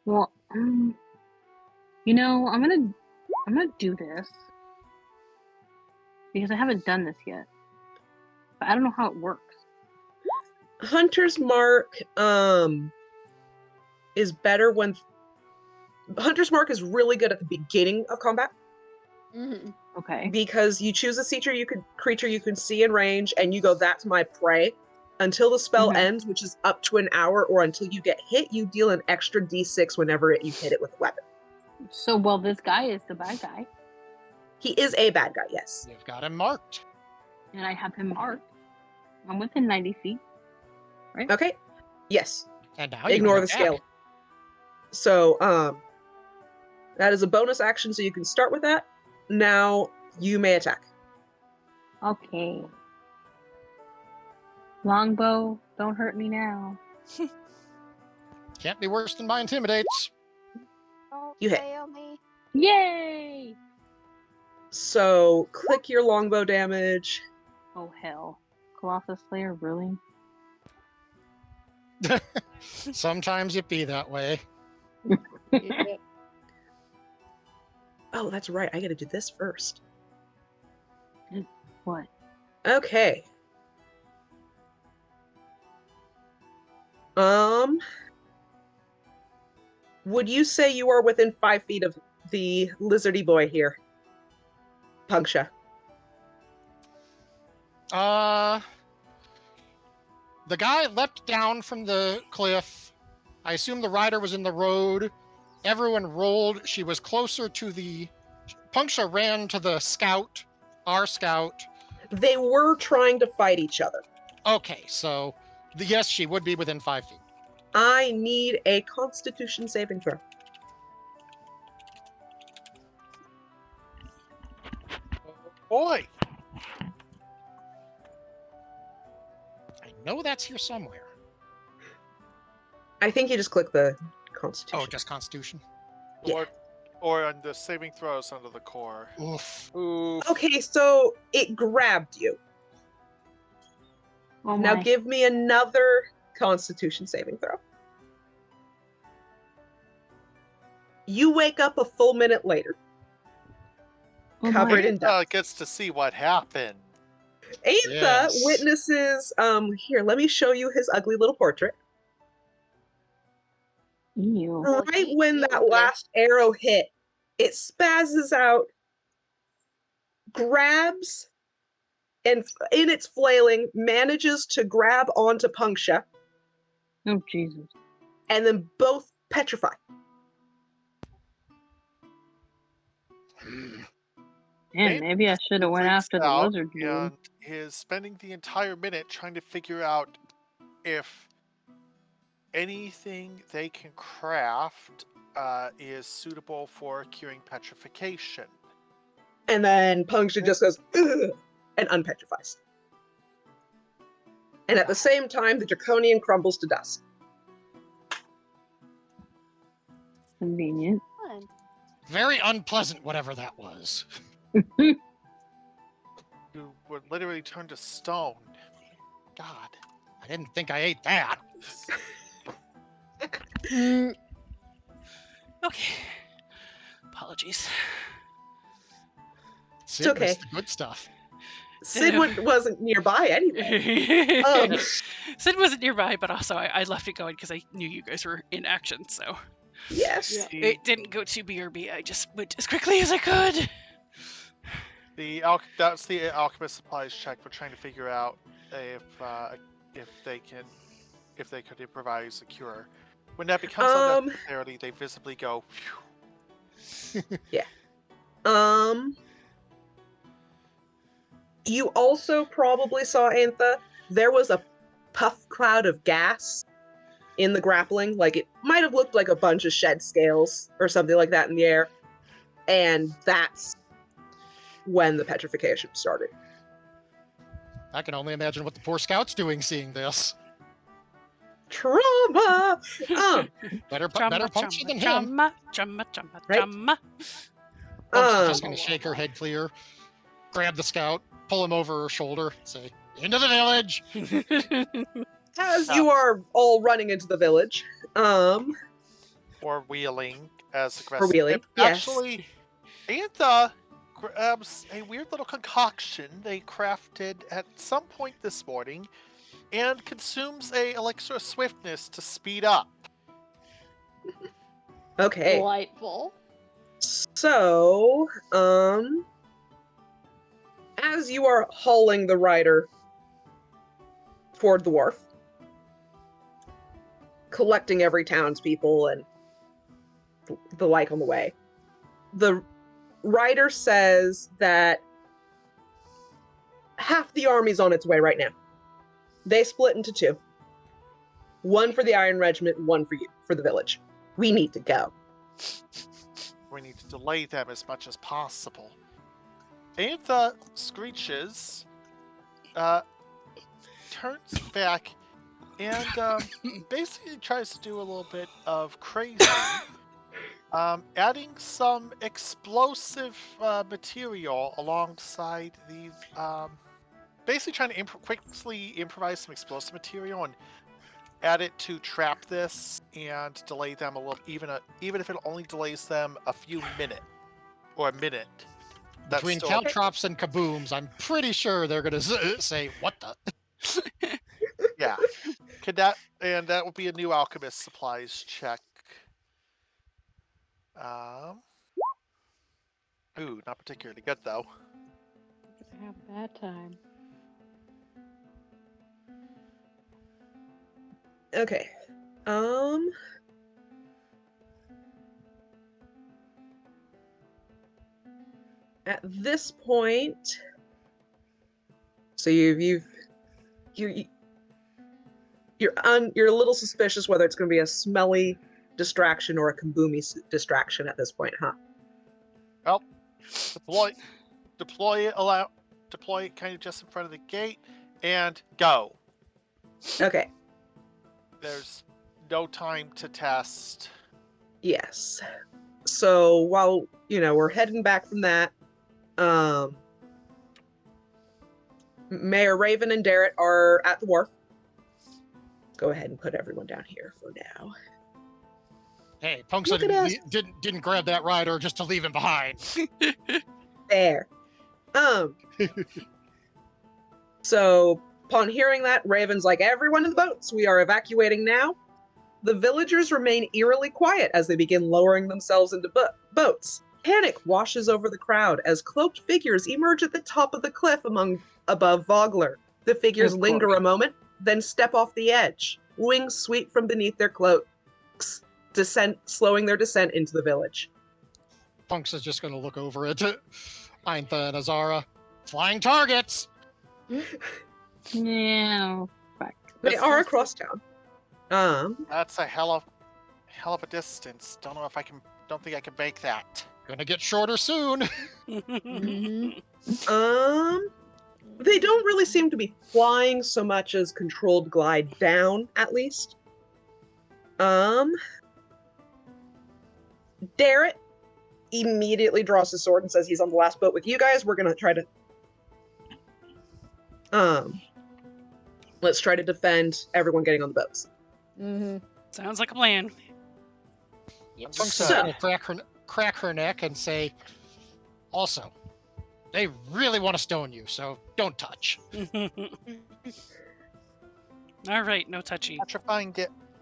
Well, you know, I'm gonna do this because I haven't done this yet, but I don't know how it works. Hunter's Mark is better when Hunter's Mark is really good at the beginning of combat mhm. Okay. because you choose a creature you can see in range and you go, that's my prey. Until the spell Mhm. ends, which is up to an hour, or until you get hit, you deal an extra d6 whenever you hit it with a weapon. So, well, this guy is the bad guy, He is a bad guy, yes. You've got him marked. and I have him marked. I'm within 90 feet. Right? Okay. Yes. And now you Ignore can the attack. scale. So, that is a bonus action, so you can start with that. Now you may attack. Okay. Longbow, don't hurt me now. Can't be worse than my intimidates. Don't You hit. fail me. Yay! So click your longbow damage. Oh hell. Colossus Slayer, really? Sometimes it be that way. Yep. Oh, that's right. I gotta do this first. What? Okay. Would you say you are within 5 feet of the lizardy boy here? Punksha. The guy leapt down from the cliff. I assume the rider was in the road. Everyone rolled. She was closer to the... Punksha ran to the scout, our scout. They were trying to fight each other. Okay, so yes, she would be within 5 feet. I need a Constitution saving throw. Boy, I know that's here somewhere. I think you just click the Constitution. Oh, just Constitution? Yeah. or on the saving throws under the core. Oof. Ooh. Okay, so it grabbed you. Oh Now my. give me another Constitution saving throw. You wake up a full minute later, Oh covered my. in dust. Gets to see what happened. Aetha Yes. witnesses, here, let me show you his ugly little portrait. Ew. Oh, Right he- when he that was there. last arrow hit, it spazzes out, grabs, and in its flailing, manages to grab onto Punksha, Oh Jesus. and then both petrify. Man, maybe I should have went Freaks after the out lizard dude. and is spending the entire minute trying to figure out if anything they can craft is suitable for curing petrification. And then Punksha just goes, "Ugh," and unpetrifies. And at the same time, the Draconian crumbles to dust. Convenient. Fun. Very unpleasant, whatever that was. You would literally turn to stone. God, I didn't think I ate that. Okay. Apologies. Sid okay. missed the good stuff. Sid wasn't nearby anyway. Sid wasn't nearby, but also I left it going because I knew you guys were in action, so Yes. Yeah. it didn't go to BRB. I just went as quickly as I could. That's the alchemist supplies check. We're trying to figure out if they could improvise a cure. When that becomes unnecessarily, they visibly go. Phew. You also probably saw, Antha, there was a puff cloud of gas in the grappling. Like, it might have looked like a bunch of shed scales or something like that in the air. And that's when the petrification started. I can only imagine what the poor scout's doing seeing this. Trauma! Better Chumma, punch you than chumma, him. chumma, chumma, chumma, Right? chumma. Punk's just gonna shake her head clear, grab the scout, pull him over her shoulder, say, "Into the village!" As you are all running into the village, Or wheeling as aggressive. wheeling, yes. Actually, Antha grabs a weird little concoction they crafted at some point this morning and consumes a elixir of swiftness to speed up. Okay. Delightful. So, as you are hauling the rider toward the wharf, collecting every townspeople and the like on the way, the rider says that half the army's on its way right now. They split into two. One for the Iron Regiment, one for you, for the village. We need to go. We need to delay them as much as possible. Antha screeches, turns back, and basically tries to do a little bit of crazy, adding some explosive material alongside the, basically trying to quickly improvise some explosive material and add it to trap this and delay them a little, even if it only delays them a few minutes. or a minute. That's Between still caltrops and kabooms, I'm pretty sure they're gonna say, "What the?" yeah. That will be a new alchemist supplies check. Ooh, not particularly good though. Have that time. Okay. At this point, so you're a little suspicious whether it's going to be a smelly distraction or a kaboomy distraction at this point, huh? Well, deploy it kind of just in front of the gate, and go. Okay. There's no time to test. Yes. So while we're heading back from that, Mayor Raven and Darrett are at the wharf. Go ahead and put everyone down here for now. Hey, Punksa didn't grab that rider just to leave him behind. There. So upon hearing that, Raven's like, everyone in the boats, we are evacuating now. The villagers remain eerily quiet as they begin lowering themselves into boats. Panic washes over the crowd as cloaked figures emerge at the top of the cliff above Vogler. The figures Of linger course. a moment, then step off the edge. Wings sweep from beneath their cloaks, slowing their descent into the village. Punksa's just gonna look over at Eintha and Azara. Flying targets! Yeah. Fuck. They are across town. That's a hell of a distance. Don't think I can make that. Gonna get shorter soon. Mhm. They don't really seem to be flying so much as controlled glide down, at least. Darrett immediately draws his sword and says he's on the last boat with you guys. We're gonna try to let's try to defend everyone getting on the boats. Mhm. Sounds like a plan. Punksa's So- gonna crack her neck and say, also, they really want to stone you, so don't touch. All right, no touchy.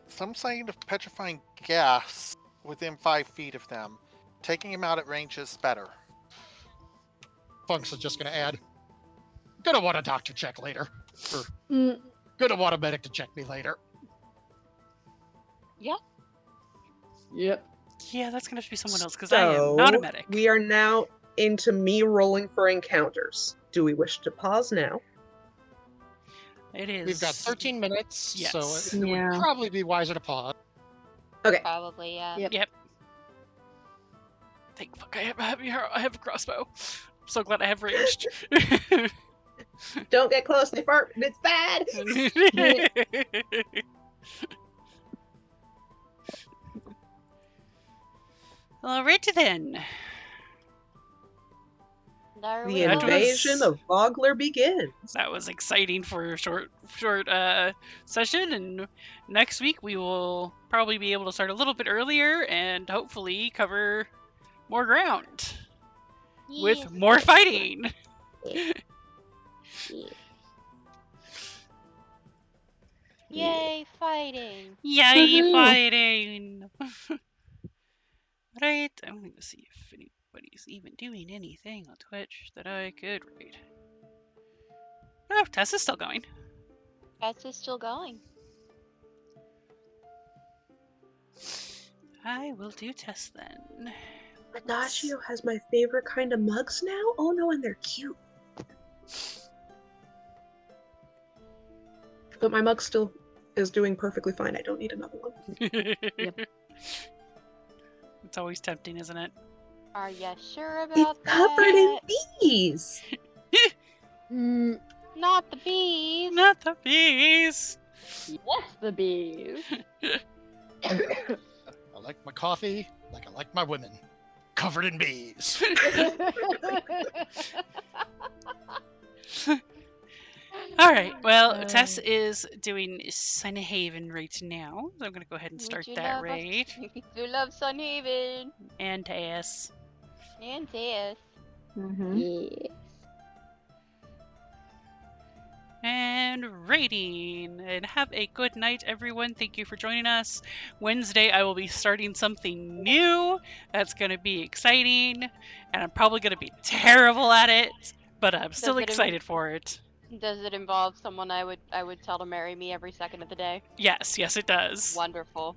Some sign of petrifying gas within 5 feet of them. Taking him out at range is better. Punksa's just gonna add, gonna want a doctor check later. Or Mm. gonna want a medic to check me later. Yep. Yeah, that's gonna have to be someone else because I am not a medic. We are now into me rolling for encounters. Do we wish to pause now? It is. We've got 13 minutes, so Yes. it would Yeah. probably be wiser to pause. Okay. Probably, yeah. Yep. Thank fuck I have a crossbow. I'm so glad I have ranged. Don't get close, they fart, and it's bad! Alrighty then. There The we go. invasion of Vogler begins. That was exciting for a short session, and next week we will probably be able to start a little bit earlier and hopefully cover more ground with more fighting. Yay, fighting! Yay, Woohoo. fighting! Right, I'm going to see if anybody's even doing anything on Twitch that I could read. Oh, Tess is still going. Tess is still going. I will do Tess then. Adagio has my favorite kind of mugs now? Oh no, and they're cute. But my mug still is doing perfectly fine. I don't need another one. It's always tempting, isn't it? Are you sure about It's covered in that? bees! Mm. Not the bees! Not the bees! Yes, the bees. I like my coffee like I like my women. Covered in bees. Alright, well, Uh. Tess is doing Sunhaven right now. So I'm going to go ahead and Would start you that love raid. You love Sunhaven! And Tess. And Tess. Mm-hmm. Yes. And rating. And have a good night, everyone. Thank you for joining us. Wednesday, I will be starting something new. That's going to be exciting. And I'm probably going to be terrible at it, but I'm still Does it excited for it. Does it involve someone I would tell to marry me every second of the day? Yes, it does. Wonderful.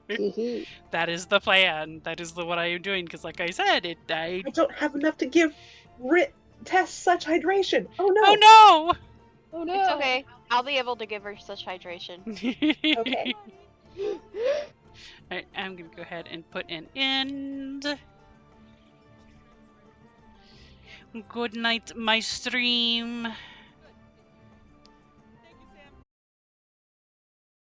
Hee That is the plan. That is what I am doing. Because, like I said, I don't have enough to give Tess such hydration. Oh no. Oh Oh no! It's okay. I'll be able to give her such hydration. no! Okay. Alright, I'm gonna go ahead and put an end. Good night, my stream.